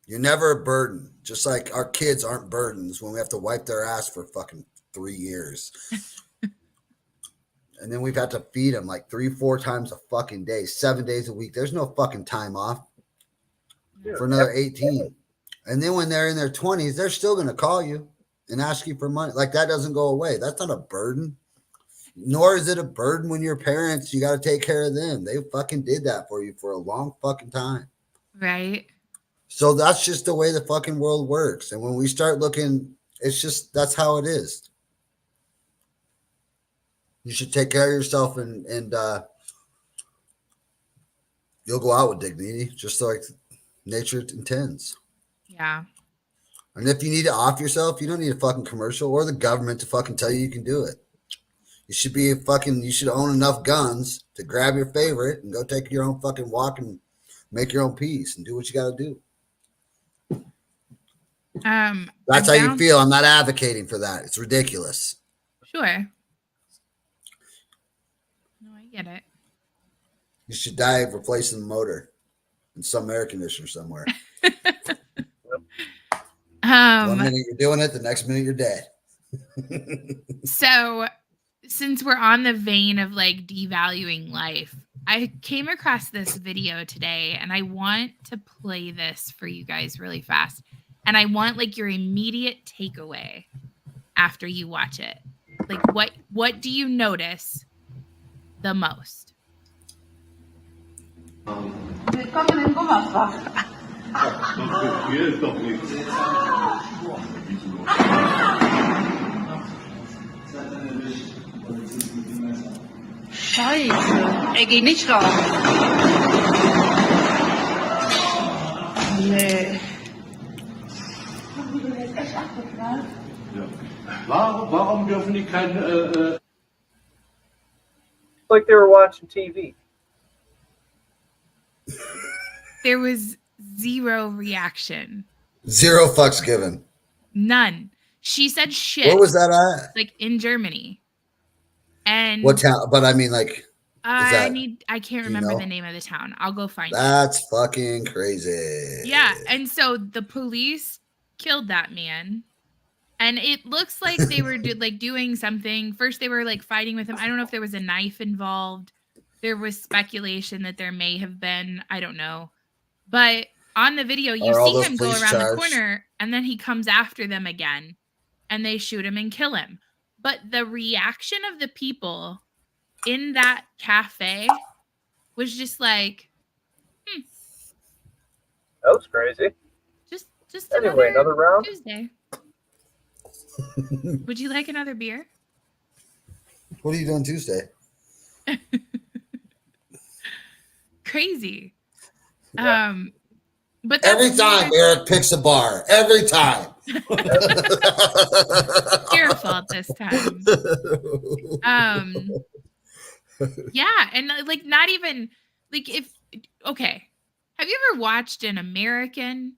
You're never a burden. Just like our kids aren't burdens when we have to wipe their ass for fucking 3 years. And then we've had to feed them like 3-4 times a fucking day, 7 days a week. There's no fucking time off for another 18. And then when they're in their 20s, they're still going to call you and ask you for money. Like that doesn't go away. That's not a burden. Nor is it a burden when your parents, you got to take care of them. They fucking did that for you for a long fucking time. Right. So that's just the way the fucking world works. And when we start looking, it's just, that's how it is. You should take care of yourself and you'll go out with dignity, just like nature intends. Yeah. And if you need to off yourself, you don't need a fucking commercial or the government to fucking tell you can do it. You should be you should own enough guns to grab your favorite and go take your own fucking walk and make your own peace and do what you got to do. That's how you feel. I'm not advocating for that. It's ridiculous. Sure. No, I get it. You should die of replacing the motor in some air conditioner somewhere. 1 minute you're doing it, the next minute you're dead. So since we're on the vein of like devaluing life, I came across this video today and I want to play this for you guys really fast. And I want like your immediate takeaway after you watch it. Like what do you notice the most? Scheiße, er geht nicht raus. Nee. Warum dürfen die keine... Like they were watching TV. There was zero reaction. Zero fucks given. None. She said shit. Where was that at? Like in Germany. And what town? But I mean, like, I can't remember the name of the town. I'll go find it. That's fucking crazy. Yeah. And so the police killed that man. And it looks like they were doing something. First, they were like fighting with him. I don't know if there was a knife involved. There was speculation that there may have been. I don't know. But on the video, you see him go around the corner and then he comes after them again and they shoot him and kill him. But the reaction of the people in that cafe was just like, That was crazy. Just anyway, another round? Tuesday. Would you like another beer? What are you doing Tuesday? Crazy. Yeah. But every time Eric picks a bar. Every time. Your fault this time. Yeah, and like not even like have you ever watched an American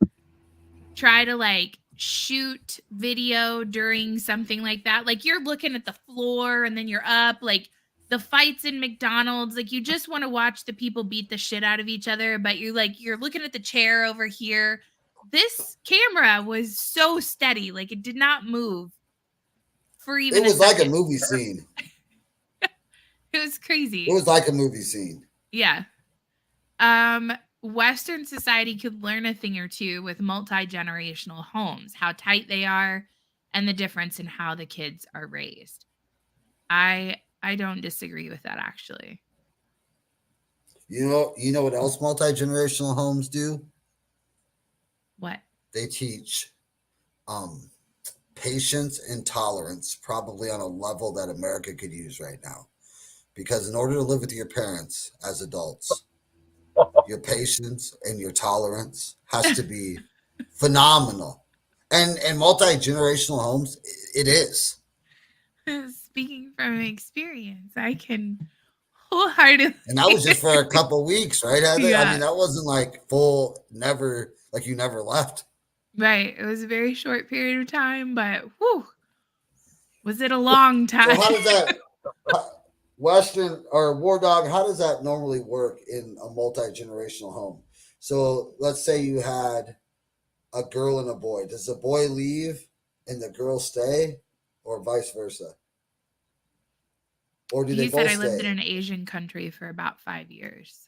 try to like shoot video during something like that? Like you're looking at the floor and then you're up, like the fights in McDonald's, like you just want to watch the people beat the shit out of each other, but you're looking at the chair over here. This camera was so steady, like it did not move for even. It was like a movie scene. It was crazy. It was like a movie scene. Yeah. Western society could learn a thing or two with multi-generational homes, how tight they are, and the difference in how the kids are raised. I don't disagree with that, actually. You know what else multi-generational homes do? What? They teach patience and tolerance, probably on a level that America could use right now. Because in order to live with your parents as adults, your patience and your tolerance has to be phenomenal. And multi-generational homes, it is. Speaking from experience, I can wholeheartedly. And that was just for a couple weeks, right, Heather? Yeah. I mean, that wasn't like full, never, like you never left. Right. It was a very short period of time, but whew, was it a long time? So how does that, Western or War Dog, how does that normally work in a multi-generational home? So let's say you had a girl and a boy, does the boy leave and the girl stay, or vice versa? Or do they He said both I lived in stay? an Asian country for about 5 years.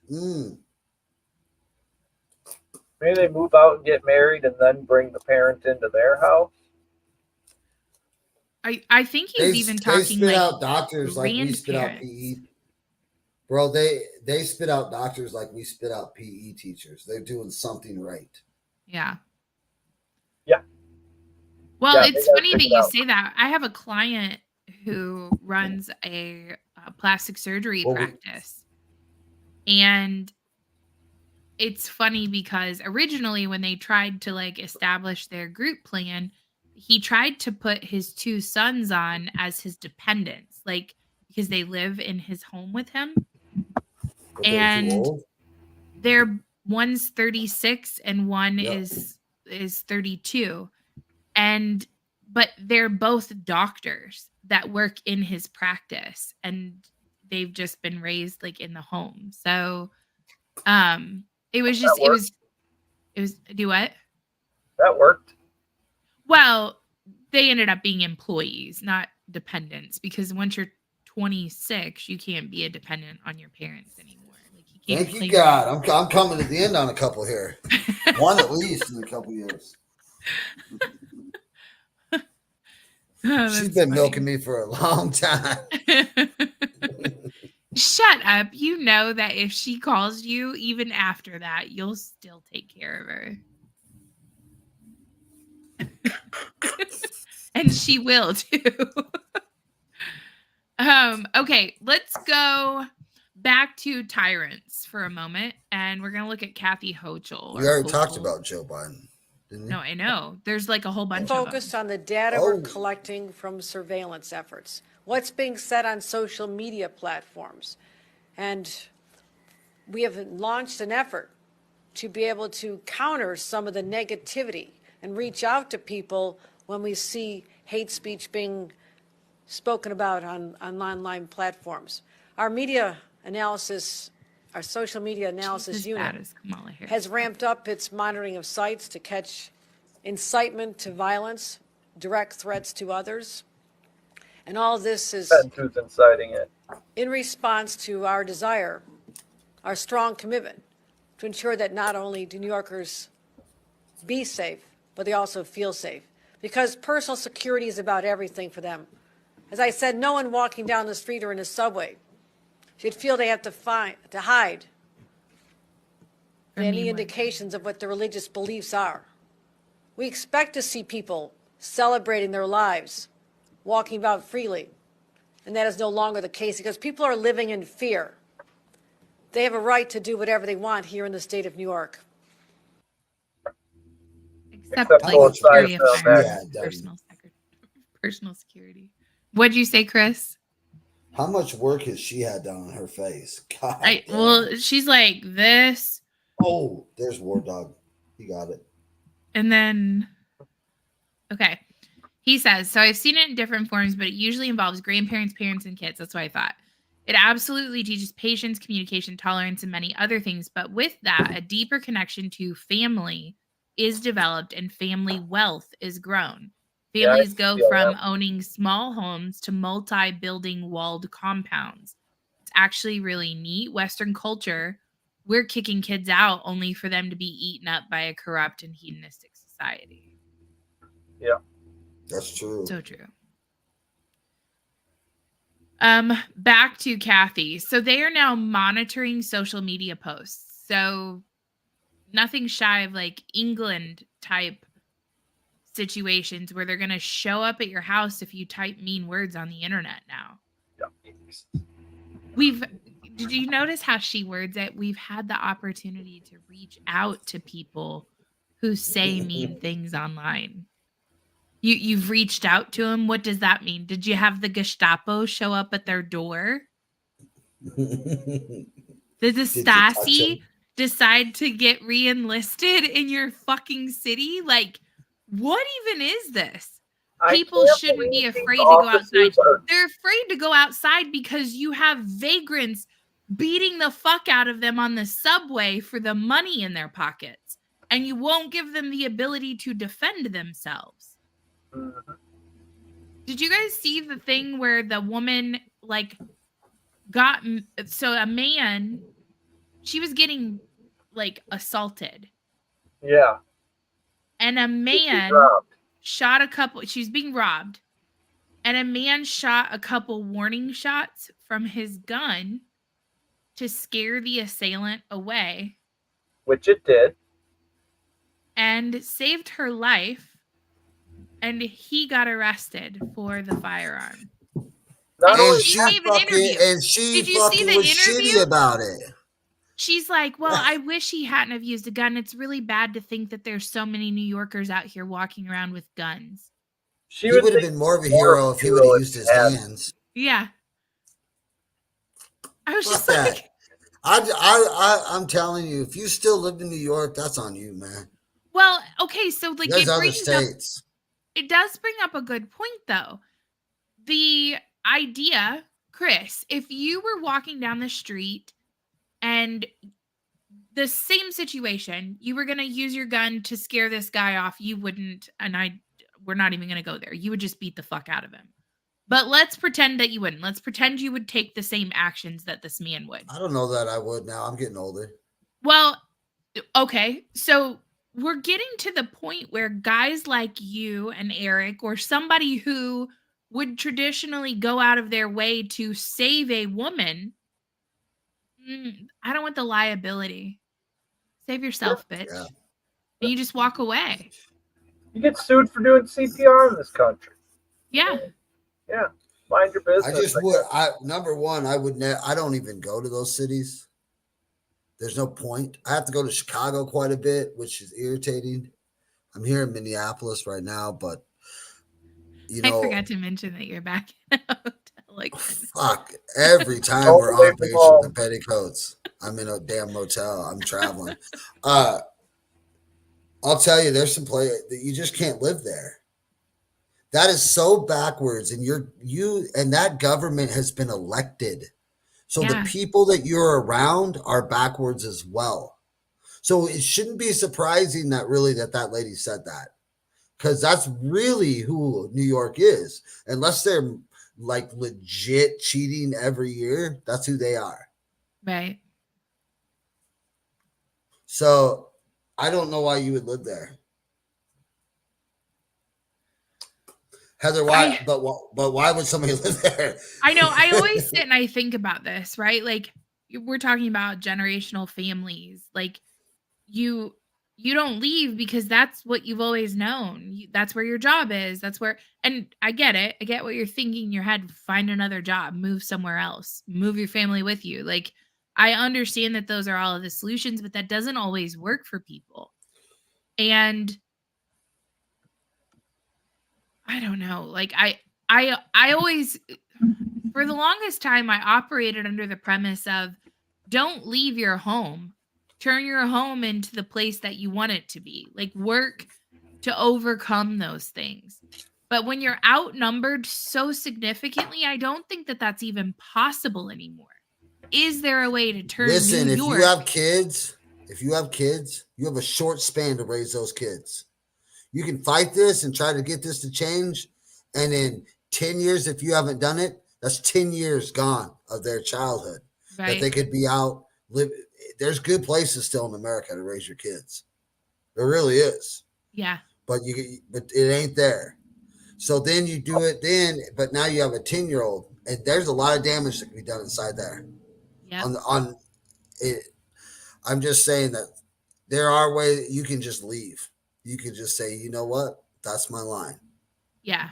Maybe they move out and get married and then bring the parent into their house. I think he's even They talking spit like out doctors like we spit out grandparents. PE. Bro, they spit out doctors like we spit out PE teachers. They're doing something right. Yeah. Yeah. Well, Yeah, they it's gotta funny check that it you out. say that. I have a client who runs a plastic surgery practice. And it's funny because originally when they tried to like establish their group plan, he tried to put his 2 sons on as his dependents, like because they live in his home with him. But they're too And old. one's 36 and one is 32. But they're both doctors that work in his practice, and they've just been raised like in the home. So it was just it was do what? That worked. Well, they ended up being employees, not dependents, because once you're 26, you can't be a dependent on your parents anymore. Like you can't Thank you, claim God. I'm coming to the end on a couple here. One at least in a couple years. She's been milking me for a long time. Shut up. You know that if she calls you, even after that, you'll still take care of her. And she will too. Okay, let's go back to tyrants for a moment, and we're gonna look at Kathy Hochul. We already talked about Joe Biden, didn't we? No, I know. There's like a whole bunch Focused of on the data we're collecting from surveillance efforts. What's being said on social media platforms. And we have launched an effort to be able to counter some of the negativity and reach out to people when we see hate speech being spoken about on online platforms. Our media analysis, our social media analysis unit has ramped up its monitoring of sites to catch incitement to violence, direct threats to others. And all of this is who's inciting it. in response to our desire, our strong commitment to ensure that not only do New Yorkers be safe, but they also feel safe. Because personal security is about everything for them. As I said, no one walking down the street or in a subway should feel they have to hide any indications of what their religious beliefs are. We expect to see people celebrating their lives, walking about freely, and that is no longer the case because people are living in fear. They have a right to do whatever they want here in the state of New York. except like security affairs, personal security. What'd you say, Chris? How much work has she had done on her face? God. Well, she's like this. Oh, there's War Dog. He got it. And then, okay. He says, so I've seen it in different forms, but it usually involves grandparents, parents, and kids. That's what I thought. It absolutely teaches patience, communication, tolerance, and many other things. But with that, a deeper connection to family is developed and family wealth is grown. Families go from owning small homes to multi-building walled compounds. It's actually really neat. Western culture, we're kicking kids out only for them to be eaten up by a corrupt and hedonistic society. Yeah. That's true. So true. Back to Kathy. So they are now monitoring social media posts. So nothing shy of like England type situations where they're going to show up at your house if you type mean words on the internet now. Yeah. Did you notice how she words it? We've had the opportunity to reach out to people who say mean things online. You've reached out to them. What does that mean? Did you have the Gestapo show up at their door? Did the Stasi decide to get re-enlisted in your fucking city? Like, what even is this? People shouldn't be afraid to go outside. They're afraid to go outside because you have vagrants beating the fuck out of them on the subway for the money in their pockets. and you won't give them the ability to defend themselves. Mhm. Did you guys see the thing where the woman like got so a man, she was getting like assaulted, Yeah. and a man robbed. shot a couple, she's being robbed, and a man shot a couple warning shots from his gun to scare the assailant away, Which it did. and saved her life, and he got arrested for the firearm. Not And only she that, gave an interview. she Did you see fucking the was interview? shitty about it. She's like, well, I wish he hadn't have used a gun. It's really bad to think that there's so many New Yorkers out here walking around with guns. He would have been more of a hero if he would have used his hands. Yeah. I was Fuck just that. like, I'm telling you, if you still live in New York, that's on you, man. well, okay, so like There's it other brings up, states. it does bring up a good point though. The idea, Chris, if you were walking down the street and the same situation, you were going to use your gun to scare this guy off, you wouldn't, and we're not even going to go there. You would just beat the fuck out of him. But let's pretend that you wouldn't. Let's pretend you would take the same actions that this man would. I don't know that I would now. I'm getting older. Well, okay. So we're getting to the point where guys like you and Eric, or somebody who would traditionally go out of their way to save a woman, I don't want the liability. Save yourself, bitch. Yeah. And you just walk away. You get sued for doing CPR in this country. Yeah. Yeah. Mind your business. I just would. Number one, I would. I don't even go to those cities. There's no point. I have to go to Chicago quite a bit, which is irritating. I'm here in Minneapolis right now, but you know, I forgot to mention that you're back in a hotel again. Fuck. Every time we're on Patriots and Petticoats, I'm in a damn motel. I'm traveling. I'll tell you, there's some place that you just can't live there. That is so backwards, and you and that government has been elected. So the people that you're around are backwards as well. So it shouldn't be surprising that lady said that, because that's really who New York is. Unless they're like legit cheating every year, that's who they are. Right. So I don't know why you would live there. Heather, why? But why would somebody live there? I know. I always sit and I think about this, right? Like we're talking about generational families. Like you don't leave because that's what you've always known. That's where your job is. That's where, and I get it. I get what you're thinking in your head. Find another job, move somewhere else, move your family with you. Like I understand that those are all of the solutions, but that doesn't always work for people. And I don't know. Like I always, for the longest time, I operated under the premise of don't leave your home. Turn your home into the place that you want it to be. Like work to overcome those things. But when you're outnumbered so significantly, I don't think that that's even possible anymore. Is there a way to turn Listen, New if York? you have kids, you have a short span to raise those kids. You can fight this and try to get this to change. And in 10 years, if you haven't done it, that's 10 years gone of their childhood. Right. That they could be out, live. There's good places still in America to raise your kids. There really is. Yeah. But it ain't there. So then you do it but now you have a 10-year-old, and there's a lot of damage that can be done inside there. Yeah. On it, I'm just saying that there are ways you can just leave. You can just say, you know what? That's my line. Yeah.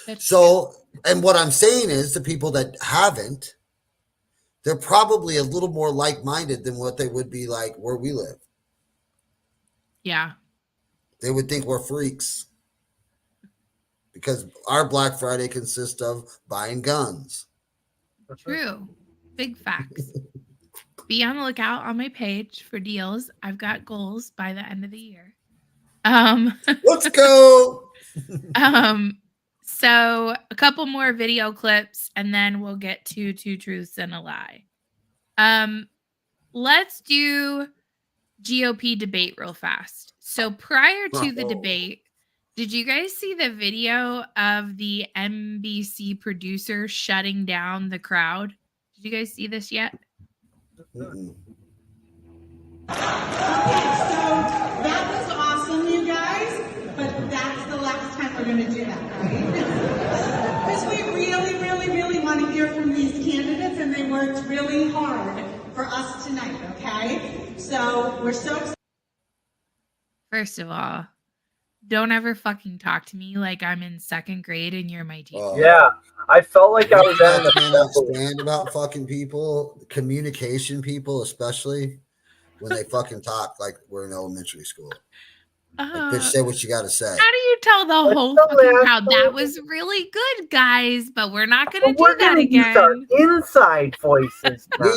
And what I'm saying is the people that haven't, they're probably a little more like-minded than what they would be like where we live. Yeah. They would think we're freaks because our Black Friday consists of buying guns. True. Big facts. Be on the lookout on my page for deals. I've got goals by the end of the year. Let's go. So a couple more video clips and then we'll get to Two Truths and a Lie. Let's do GOP debate real fast. So prior to the debate, did you guys see the video of the NBC producer shutting down the crowd? Did you guys see this yet? Mm-mm. That was awesome, you guys, but that's the last time we're going to do that, right? Because we really want to hear from these candidates, and they worked really hard for us tonight, okay? So we're so excited. First of all, don't ever fucking talk to me like I'm in second grade and you're my teacher. Yeah, I felt like I was I can't understand about fucking people, communication people, especially when they fucking talk like we're in elementary school. Like, bitch, say what you got to say. How do you tell the whole fucking crowd that was really good, guys, but we're not going to do that again? Use our inside voices now.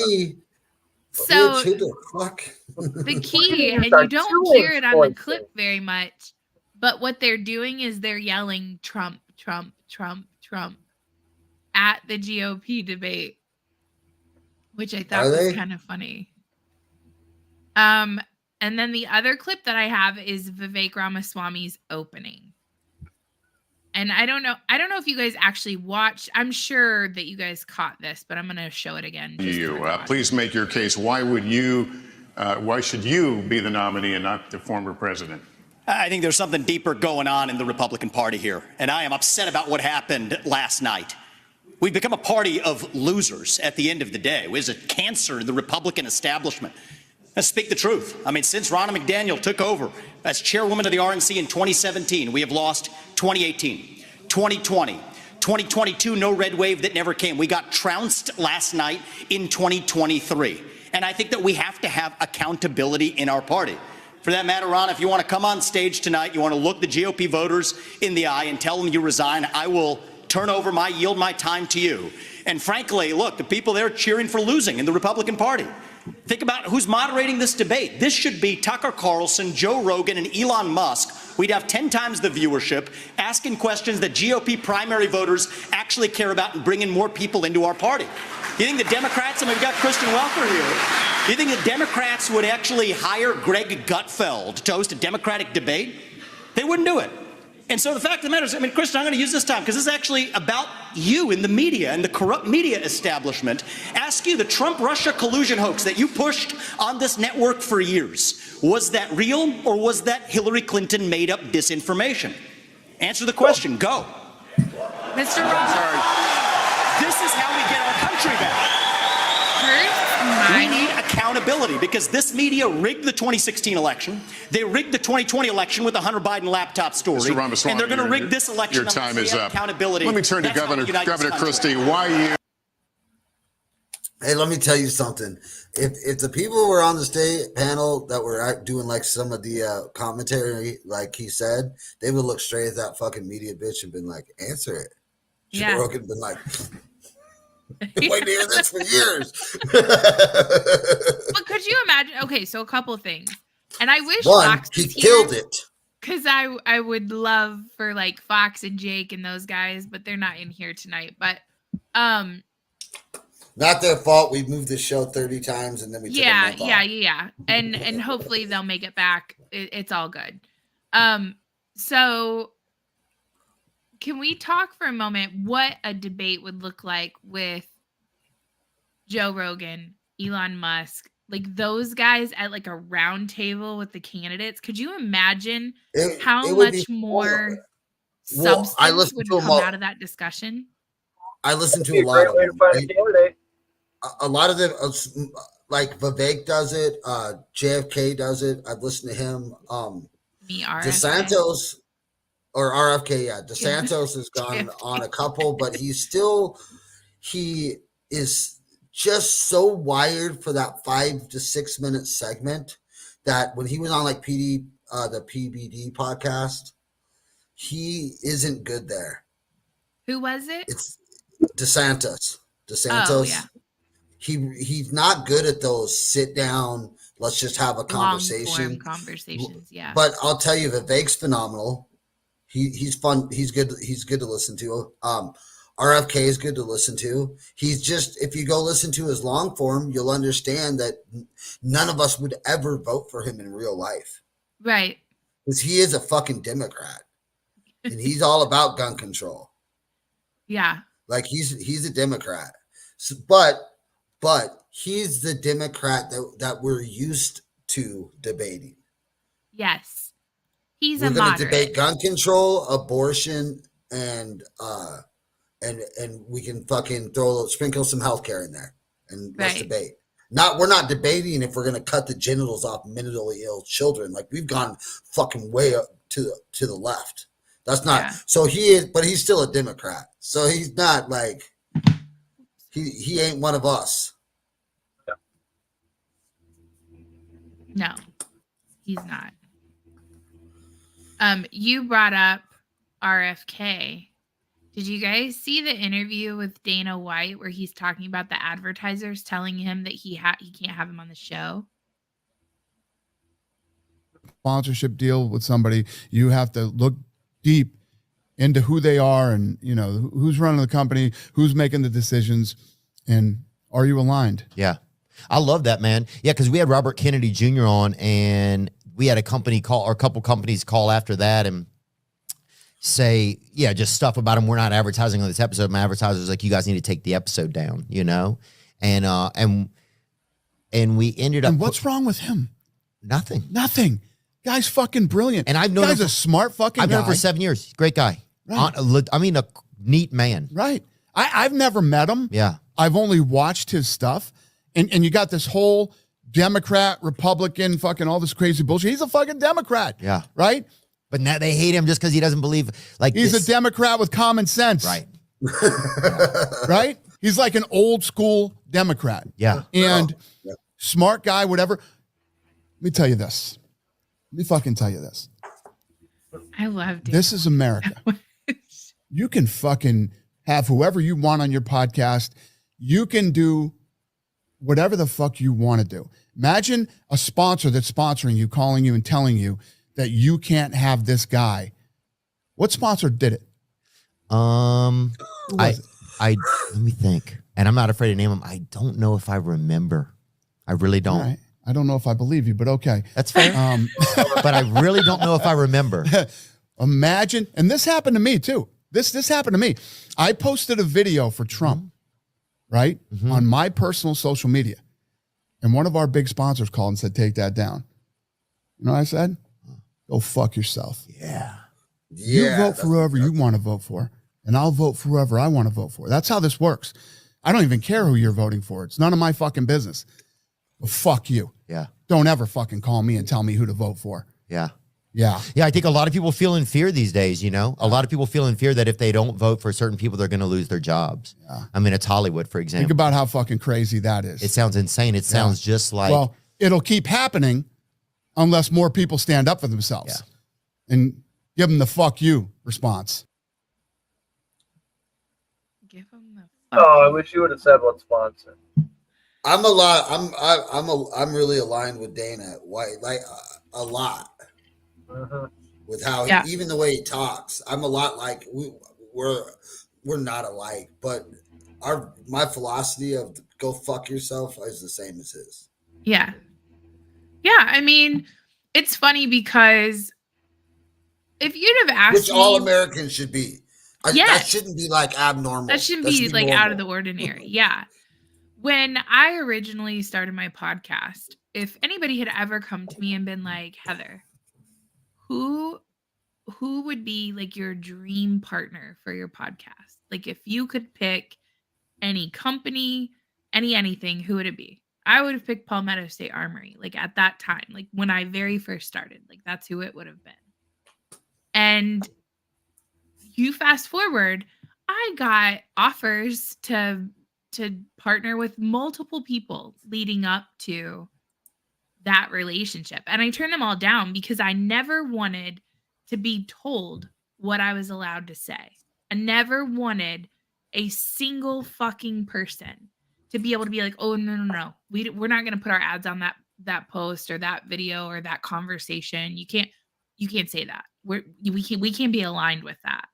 So bitch, who the fuck? The key, and you don't hear it on the clip very much, but what they're doing is they're yelling Trump, Trump, Trump, Trump at the GOP debate, which I thought was kind of funny. And then the other clip that I have is Vivek Ramaswamy's opening. And I don't know if you guys actually watched. I'm sure that you guys caught this, but I'm going to show it again. Please make your case. Why should you be the nominee and not the former president? I think there's something deeper going on in the Republican Party here, and I am upset about what happened last night. We've become a party of losers at the end of the day. It was a cancer in the Republican establishment. Let's speak the truth. I mean, since Ronna McDaniel took over as chairwoman of the RNC in 2017, we have lost 2018, 2020, 2022, no red wave that never came. We got trounced last night in 2023. And I think that we have to have accountability in our party. For that matter, Ron, if you want to come on stage tonight, you want to look the GOP voters in the eye and tell them you resign, I will yield my time to you. And frankly, look, the people there cheering for losing in the Republican Party. Think about who's moderating this debate. This should be Tucker Carlson, Joe Rogan, and Elon Musk. We'd have 10 times the viewership, asking questions that GOP primary voters actually care about and bringing more people into our party. You think the Democrats, and we've got Kristen Welker here, do you think the Democrats would actually hire Greg Gutfeld to host a Democratic debate? They wouldn't do it. And so the fact of the matter is, I mean, Kristen, I'm going to use this time because this is actually about you in the media and the corrupt media establishment. Ask you, the Trump-Russia collusion hoax that you pushed on this network for years, was that real or was that Hillary Clinton made up disinformation? Answer the question. Go. Mr. Ross. This is how we get our country back. We need accountability because this media rigged the 2016 election. They rigged the 2020 election with the Hunter Biden laptop story. Mr. Ramaswamy, and they're going to rig this election. Your time is up. Accountability. Let me turn to Governor Christie. Why you? Hey, let me tell you something. If the people who were on the state panel that were doing like some of the commentary, like he said, they would look straight at that fucking media bitch and been like, answer it. Yeah. Joe Rogan been like, waiting to hear this for years. But could you imagine? Okay, so a couple of things. And I wish Fox he killed it. Because I would love for like Fox and Jake and those guys, but they're not in here tonight. But not their fault. We moved the show 30 times and then we took a month off. And hopefully they'll make it back. It's all good. So can we talk for a moment what a debate would look like with Joe Rogan, Elon Musk, like those guys at like a round table with the candidates? Could you imagine how much more substance would come out of that discussion? I listened to a lot of them. A lot of them, like Vivek does it, JFK does it. I've listened to him. DeSantis or RFK, yeah. DeSantis has gone on a couple, but he is just so wired for that 5 to 6 minute segment that when he was on like the PBD podcast, he isn't good there. Who was it? It's DeSantis. Oh, yeah. He's not good at those sit down, let's just have a conversation. Long-form conversations, yeah. But I'll tell you, Vivek's phenomenal. He's fun. He's good. He's good to listen to. RFK is good to listen to. He's just, if you go listen to his long form, you'll understand that none of us would ever vote for him in real life. Right. Because he is a fucking Democrat. And he's all about gun control. Yeah. Like he's a Democrat. So, but he's the Democrat that we're used to debating. Yes. He's We're a going to moderate. debate gun control, abortion, and we can fucking sprinkle some healthcare in there and let's debate. We're not debating if we're going to cut the genitals off mentally ill children. Like we've gone fucking way up to the left. That's not so he is, but he's still a Democrat. So he's not like he ain't one of us. No, he's not. You brought up RFK. Did you guys see the interview with Dana White where he's talking about the advertisers telling him that he can't have him on the show? Sponsorship deal with somebody, you have to look deep into who they are and, you know, who's running the company, who's making the decisions, and are you aligned? Yeah. I love that, man. Yeah, because we had Robert Kennedy Jr. on, and we had a couple companies call after that and say, yeah, just stuff about him. We're not advertising on this episode. My advertiser's like, you guys need to take the episode down, you know? And we ended up. And what's wrong with him? Nothing. Guy's fucking brilliant. And I've known him a smart fucking guy. I've known him for 7 years. Great guy. Right. I mean, a neat man. Right. I've never met him. Yeah. I've only watched his stuff. And you got this whole Democrat, Republican, fucking all this crazy bullshit. He's a fucking Democrat. Yeah. Right? But now they hate him just because he doesn't believe he's a Democrat with common sense. Right. Right? He's like an old school Democrat. Yeah. And smart guy, whatever. Let me tell you this. Let me fucking tell you this. I love this is America. You can fucking have whoever you want on your podcast. You can do whatever the fuck you want to do. Imagine a sponsor that's sponsoring you, calling you and telling you that you can't have this guy. What sponsor did it? Let me think. And I'm not afraid to name him. I don't know if I remember. I really don't. Right. I don't know if I believe you, but okay. That's fair. But I really don't know if I remember. Imagine, and this happened to me too. This happened to me. I posted a video for Trump, right? On my personal social media. And one of our big sponsors called and said, take that down. You know what I said? Go fuck yourself. Yeah. You vote for whoever you want to vote for, and I'll vote for whoever I want to vote for. That's how this works. I don't even care who you're voting for. It's none of my fucking business. Well, fuck you. Yeah. Don't ever fucking call me and tell me who to vote for. Yeah. Yeah. Yeah, I think a lot of people feel in fear these days, you know? A lot of people feel in fear that if they don't vote for certain people, they're going to lose their jobs. Yeah. I mean, it's Hollywood, for example. Think about how fucking crazy that is. It sounds insane. It sounds just like... Well, it'll keep happening unless more people stand up for themselves and give them the fuck you response. Give them the Oh, I wish you would have said what sponsor. I'm really aligned with Dana White, like a lot. With how even the way he talks, I'm a lot like we're not alike, but my philosophy of go fuck yourself is the same as his. Yeah. Yeah, I mean, it's funny because if you'd have asked which all Americans should be. That shouldn't be like abnormal. That shouldn't be like normal. out of the ordinary. Yeah. When I originally started my podcast, if anybody had ever come to me and been like, Heather, who would be like your dream partner for your podcast? Like if you could pick any company, anything, who would it be? I would have picked Palmetto State Armory, like at that time, like when I very first started, like that's who it would have been. And you fast forward, I got offers to partner with multiple people leading up to that relationship. And I turned them all down because I never wanted to be told what I was allowed to say. I never wanted a single fucking person to be able to be like, oh, no. We're not going to put our ads on that post or that video or that conversation. You can't say that. We can't be aligned with that.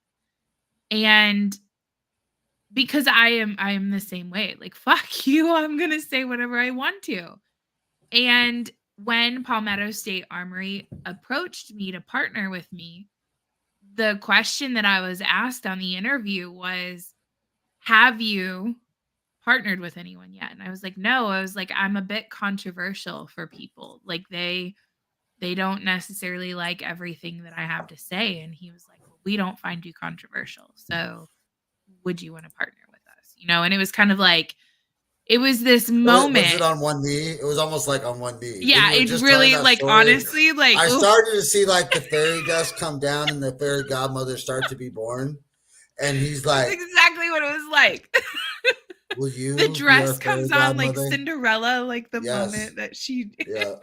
And because I am the same way. Like, fuck you, I'm gonna say whatever I want to. And when Palmetto State Armory approached me to partner with me, the question that I was asked on the interview was, have you partnered with anyone yet? And I was like, no. I was like, I'm a bit controversial for people. Like they don't necessarily like everything that I have to say. And he was like, well, we don't find you controversial. So would you want to partner with us? You know, and it was kind of like, it was this moment. Was it on one knee? It was almost like on one knee. Yeah, it really, like, honestly, like, I started to see like the fairy dust come down and the fairy godmother start to be born. And he's like, that's exactly what it was like. Will you? The dress comes on godmother? like Cinderella, like the moment that she. Yeah.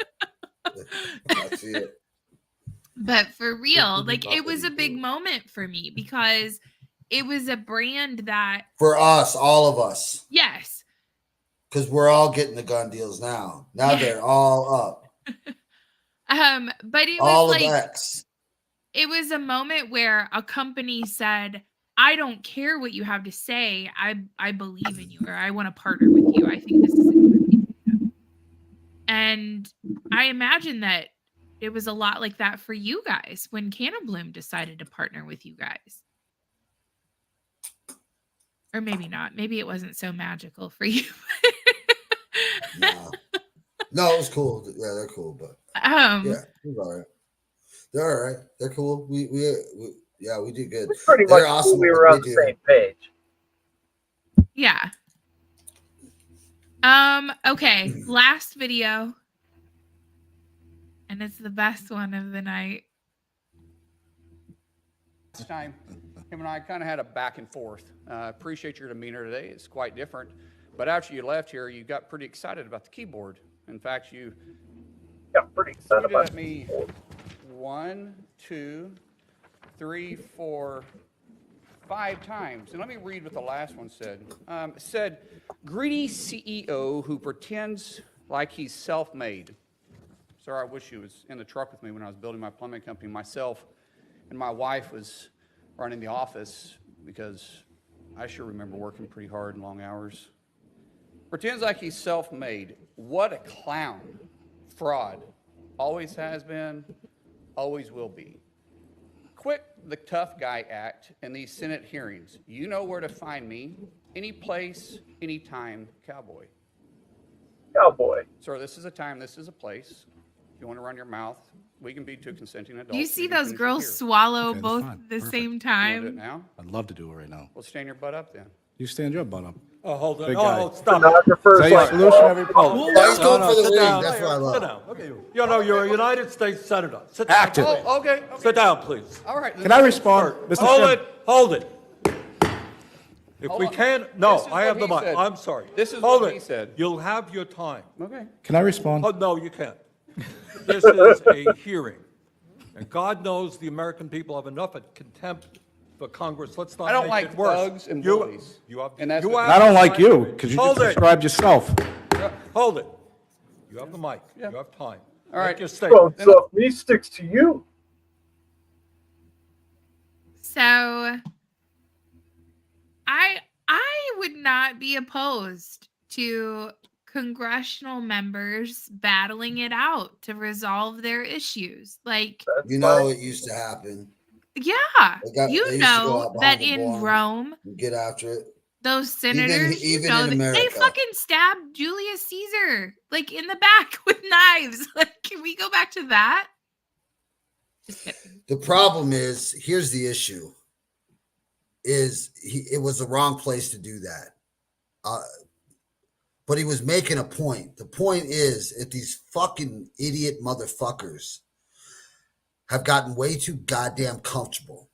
I see it. But for real, like it was a big moment for me because it was a brand that. For us, all of us. Yes. Because we're all getting the gun deals now. Now they're all up. But it all was of like X. It was a moment where a company said, I don't care what you have to say. I believe in you, or I want to partner with you. I think this is a good thing. And I imagine that it was a lot like that for you guys when Canna Bloom decided to partner with you guys. Or maybe not. Maybe it wasn't so magical for you. No, it was cool. Yeah, they're cool, but yeah, it's all right. They're all right. They're cool. We yeah, we do good. It's pretty They're much awesome. we were on the same page. Yeah. Okay, last video. And it's the best one of the night. Last time, him and I kind of had a back and forth. Appreciate your demeanor today. It's quite different. But after you left here, you got pretty excited about the keyboard. In fact, you got pretty excited about at me 1, 2, 3, 4, 5 times. And let me read what the last one said. It said, greedy CEO who pretends like he's self-made. Sir, I wish you was in the truck with me when I was building my plumbing company myself, and my wife was running the office, because I sure remember working pretty hard and long hours. Pretends like he's self-made. What a clown. Fraud. Always has been, always will be. Quit the tough guy act in these Senate hearings. You know where to find me. Any place, anytime, cowboy. Cowboy. Sir, this is a time, this is a place. If you want to run your mouth, we can be two consenting adults. Do you see those girls swallow both at the same time? You want to do it now? I'd love to do it right now. Well, stand your butt up then. You stand your butt up. Oh, hold on. Big Oh, guy. stop. Is that your solution, every problem? He's going for the sit lead. down. That's what I love. Sit down. Okay. You know, you're a United States Senator. Sit down. Active. Oh, okay. Sit down, please. All right. Can I respond, Mr. Hold Chairman? it. Hold it. If Hold we on. can't, no, This is I have what the he mic. said. I'm sorry. This is Hold what it. he said. You'll have your time. Okay. Can I respond? Oh, no, you can't. This is a hearing. And God knows the American people have enough of contempt for Congress. Let's not I don't make like it worse. thugs and You- bullies. You have, And that's you what- have I don't the like mic. you because you Hold just it. described yourself. Hold it. You have the mic. Yeah. You have time. All right. Make your statement. So if me sticks to you. So I would not be opposed to congressional members battling it out to resolve their issues. Like, You know, it used to happen. yeah, They you used to go know out that behind the in barn Rome, and get after it. those senators, even you know, in they America. fucking stabbed Julius Caesar like in the back with knives. Like, can we go back to that? Just kidding. The problem is, here's the issue: it was the wrong place to do that. But he was making a point. The point is, if these fucking idiot motherfuckers have gotten way too goddamn comfortable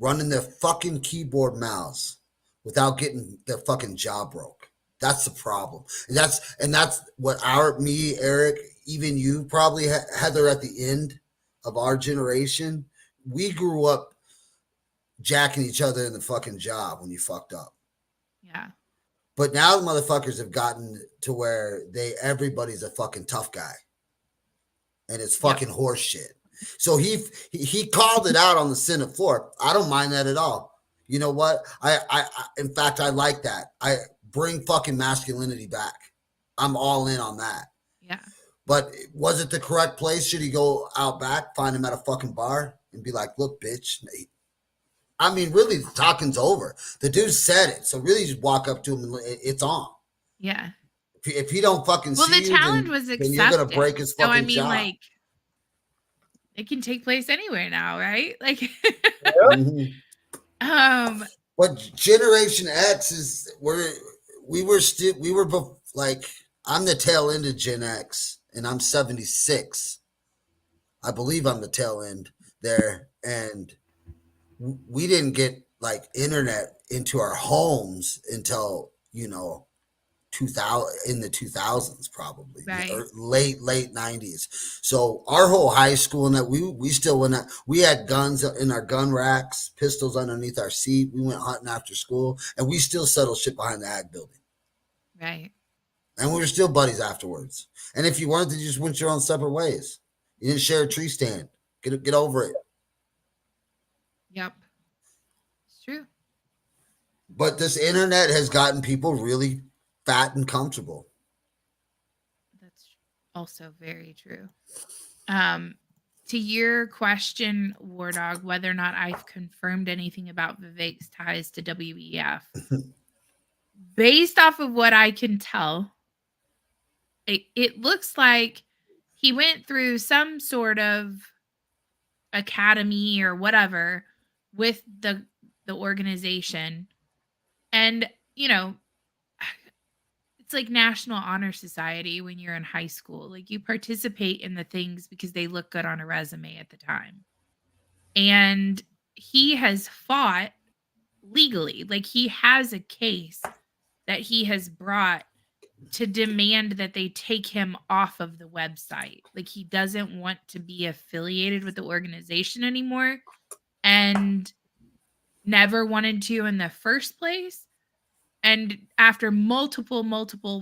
running their fucking keyboard mouths without getting their fucking jaw broke. That's the problem. And that's what me, Eric, even you, probably Heather, at the end of our generation, we grew up jacking each other in the fucking jaw when you fucked up. Yeah. But now the motherfuckers have gotten to where everybody's a fucking tough guy. And it's fucking horse shit. So he called it out on the Senate floor. I don't mind that at all. You know what? I in fact, I like that. I bring fucking masculinity back. I'm all in on that. Yeah. But was it the correct place? Should he go out back, find him at a fucking bar, and be like, "Look, bitch." I mean, really, the talking's over. The dude said it, so really, just walk up to him and it's on. Yeah. If he don't fucking Well, see the you, challenge was then you're gonna break accepted. his So fucking I mean, jaw. like, it can take place anywhere now, right? Like, Mhm. um, But Generation X is we were like I'm the tail end of Gen X, and I'm 76. I believe I'm the tail end there, and we didn't get like internet into our homes until 2000 in the 2000s probably, right. or late 90s. So our whole high school and that we still went out, we had guns in our gun racks, pistols underneath our seat. We went hunting after school, and we still settled shit behind the ag building, Right. and we were still buddies afterwards. And if you weren't, then you just went your own separate ways. You didn't share a tree stand. Get over it. Yep. It's true. But this internet has gotten people really fat and comfortable. That's also very true. To your question, War Dog, whether or not I've confirmed anything about Vivek's ties to WEF, based off of what I can tell, it looks like he went through some sort of academy or whatever with the organization, and it's like National Honor Society when you're in high school. Like, you participate in the things because they look good on a resume at the time. And he has fought legally. Like, he has a case that he has brought to demand that they take him off of the website. Like, he doesn't want to be affiliated with the organization anymore and never wanted to in the first place. And after multiple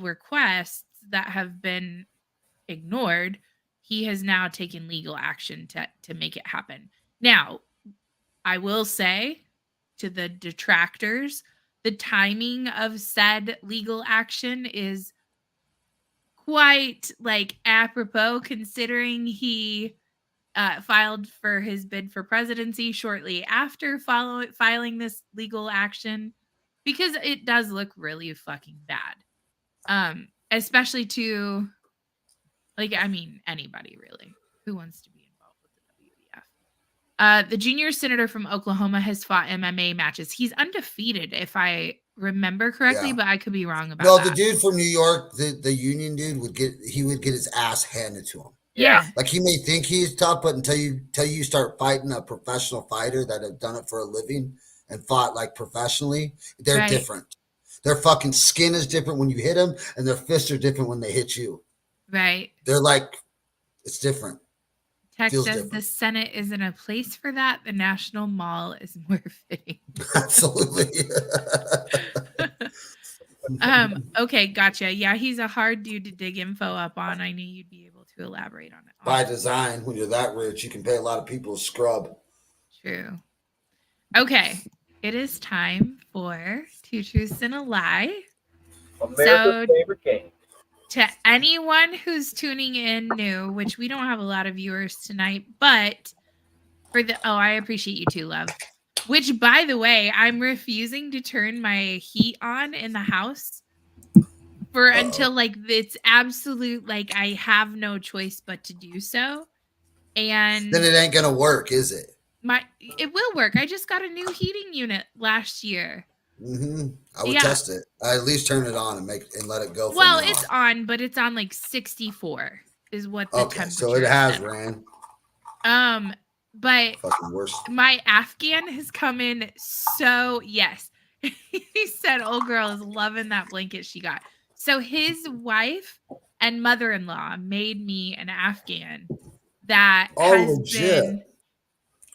requests that have been ignored, he has now taken legal action to make it happen. Now, I will say to the detractors, the timing of said legal action is quite like apropos, considering he filed for his bid for presidency shortly after filing this legal action, because it does look really fucking bad. Especially to, like, I mean, anybody really who wants to be involved with the WEF. The junior senator from Oklahoma has fought MMA matches. He's undefeated, if I remember correctly, Yeah. but I could be wrong about No, that. the dude from New York, the union dude would get his ass handed to him. Yeah. Like, he may think he's tough, but until you start fighting a professional fighter that have done it for a living and fought like professionally, they're Right. different. Their fucking skin is different when you hit them, and their fists are different when they hit you. Right. They're like, it's different. Tech Feels says different. the Senate isn't a place for that. The National Mall is more fitting. Absolutely. Okay, gotcha. Yeah, he's a hard dude to dig info up on. I knew you'd be able to elaborate on it. By design, when you're that rich, you can pay a lot of people to scrub. True. Okay, it is time for Two Truths and a Lie. America's favorite game. To anyone who's tuning in new, which we don't have a lot of viewers tonight, but I appreciate you too, love. Which, by the way, I'm refusing to turn my heat on in the house until like it's absolute, like I have no choice but to do so. And Then it ain't gonna work, is it? It will work. I just got a new heating unit last year. I would test it. I at least turn it on and let it go. Well, it's on, but it's on like 64 is what the temperature. So it has ran. But fucking worse. My Afghan has come in. So yes, he said, "Old girl is loving that blanket she got." So his wife and mother-in-law made me an Afghan that has been.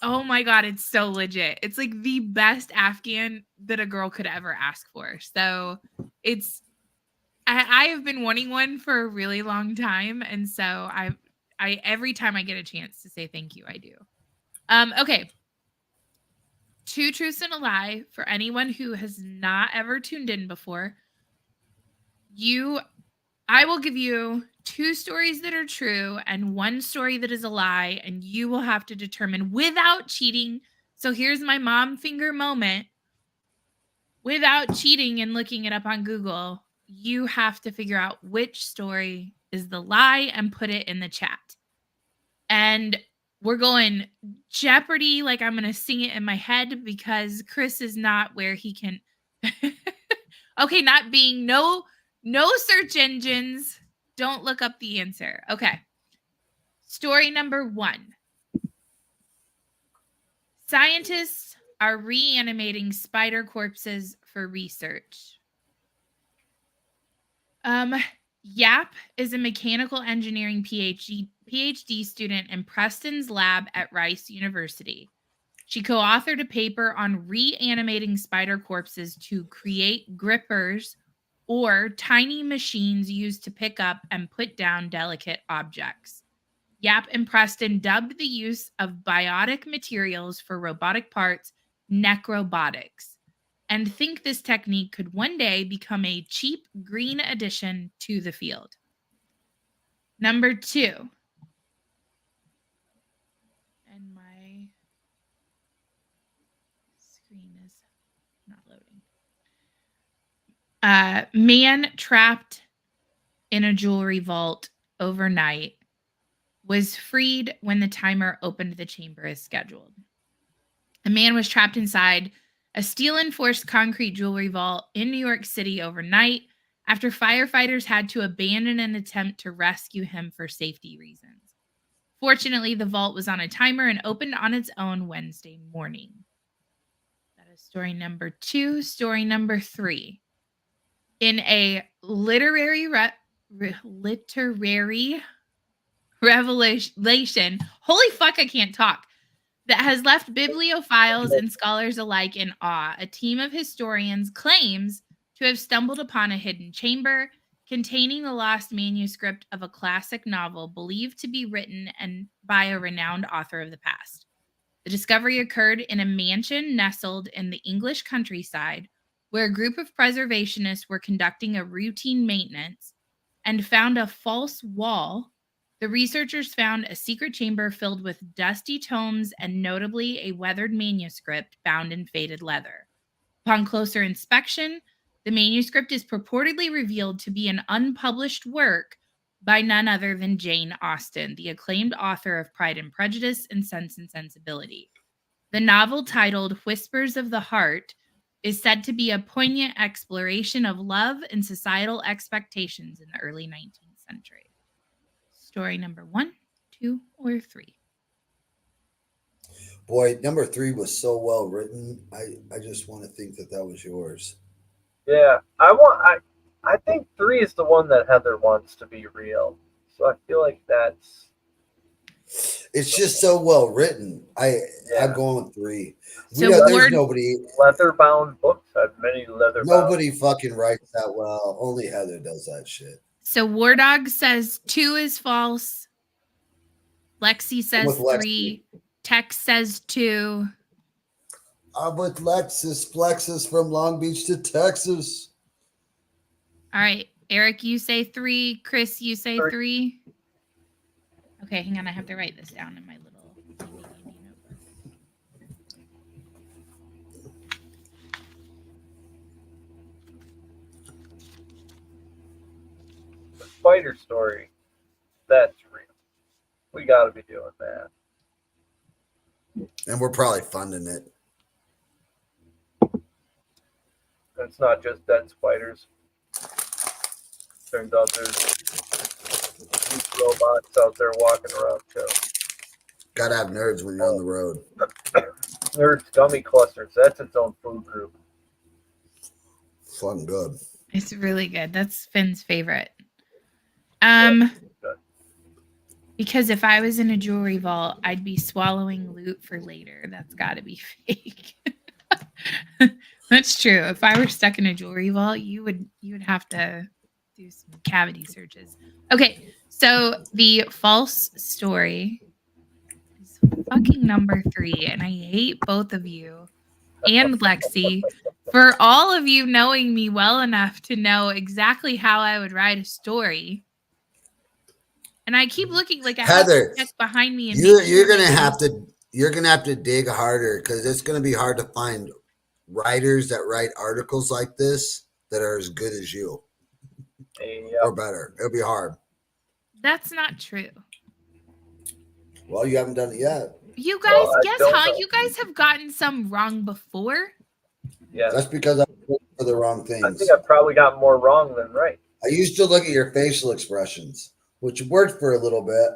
Oh my God, it's so legit. It's like the best Afghan that a girl could ever ask for. So I have been wanting one for a really long time. And so I every time I get a chance to say thank you, I do. Okay. 2 truths and a lie for anyone who has not ever tuned in before. I will give you 2 stories that are true and 1 story that is a lie, and you will have to determine without cheating. So here's my mom finger moment. Without cheating and looking it up on Google, you have to figure out which story is the lie and put it in the chat. And we're going Jeopardy, like I'm going to sing it in my head because Chris is not where he can. Okay, not being no search engines. Don't look up the answer. Okay. Story number 1. Scientists are reanimating spider corpses for research. Yap is a mechanical engineering PhD student in Preston's lab at Rice University. She co-authored a paper on reanimating spider corpses to create grippers, or tiny machines used to pick up and put down delicate objects. Yap and Preston dubbed the use of biotic materials for robotic parts necrobotics, and think this technique could one day become a cheap green addition to the field. Number 2. And my screen is not loading. Man trapped in a jewelry vault overnight was freed when the timer opened the chamber as scheduled. A man was trapped inside a steel-enforced concrete jewelry vault in New York City overnight after firefighters had to abandon an attempt to rescue him for safety reasons. Fortunately, the vault was on a timer and opened on its own Wednesday morning. That is story number 2. Story number 3. In a literary revelation, holy fuck, I can't talk, that has left bibliophiles and scholars alike in awe, a team of historians claims to have stumbled upon a hidden chamber containing the lost manuscript of a classic novel believed to be written by a renowned author of the past. The discovery occurred in a mansion nestled in the English countryside, where a group of preservationists were conducting a routine maintenance and found a false wall. The researchers found a secret chamber filled with dusty tomes and notably a weathered manuscript bound in faded leather. Upon closer inspection, the manuscript is purportedly revealed to be an unpublished work by none other than Jane Austen, the acclaimed author of Pride and Prejudice and Sense and Sensibility. The novel, titled Whispers of the Heart, is said to be a poignant exploration of love and societal expectations in the early 19th century. Story number 1, 2, or 3? Boy, number 3 was so well written. I just want to think that was yours. Yeah, I think 3 is the one that Heather wants to be real. So I feel like that's. It's just so well written. I'm going with 3. So there's nobody. Leather-bound books have many leather. Nobody fucking writes that well. Only Heather does that shit. So War Dog says 2 is false. Lexi says 3. Tex says 2. I'm with Plexus from Long Beach to Texas. All right. Eric, you say 3. Chris, you say 3. Okay, hang on. I have to write this down in my little handy notebook. The spider story, that's real. We got to be doing that. And we're probably funding it. It's not just dead spiders. Turns out there's robots out there walking around too. Gotta have nerds when you're on the road. Nerds gummy clusters. That's its own food group. Fun good. It's really good. That's Finn's favorite. Because if I was in a jewelry vault, I'd be swallowing loot for later. That's got to be fake. That's true. If I were stuck in a jewelry vault, you would have to do some cavity searches. Okay, so the false story is fucking number 3, and I hate both of you and Lexi, for all of you knowing me well enough to know exactly how I would write a story. And I keep looking like I have Heather, to check behind me and you're gonna have to dig harder because it's gonna be hard to find writers that write articles like this that are as good as you or better. It'll be hard. That's not true. Well, you haven't done it yet. You guys, guess how? You guys have gotten some wrong before. Yeah, that's because I'm looking for the wrong things. I think I probably got more wrong than right. I used to look at your facial expressions, which worked for a little bit,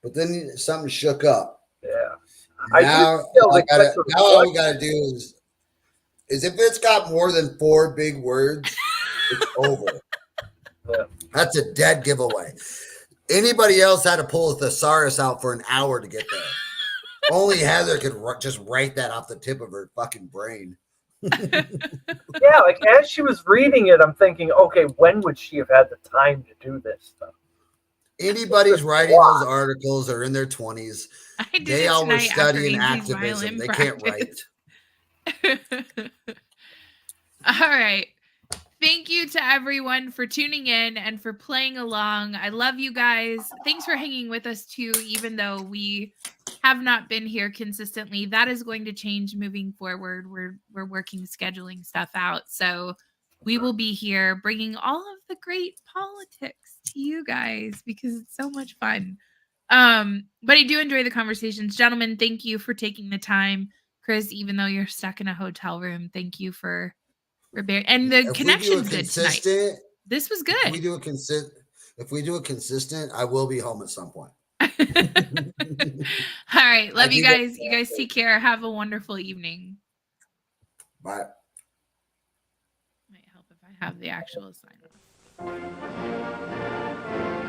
but then something shook up. Yeah. Now all we gotta do is if it's got more than 4 big words, it's over. Yeah. That's a dead giveaway. Anybody else had to pull a thesaurus out for an hour to get there. Only Heather could just write that off the tip of her fucking brain. Yeah, like as she was reading it, I'm thinking, okay, when would she have had the time to do this stuff? Anybody's writing those articles are in their 20s. They all were studying activism. They can't write. All right. Thank you to everyone for tuning in and for playing along. I love you guys. Thanks for hanging with us too, even though we have not been here consistently. That is going to change moving forward. We're working scheduling stuff out. So we will be here bringing all of the great politics to you guys because it's so much fun. But I do enjoy the conversations. Gentlemen, thank you for taking the time. Chris, even though you're stuck in a hotel room, thank you for and the connection's good tonight. This was good. If we do it consistent, I will be home at some point. All right. Love you guys. You guys take care. Have a wonderful evening. Bye. Might help if I have the actual sign off.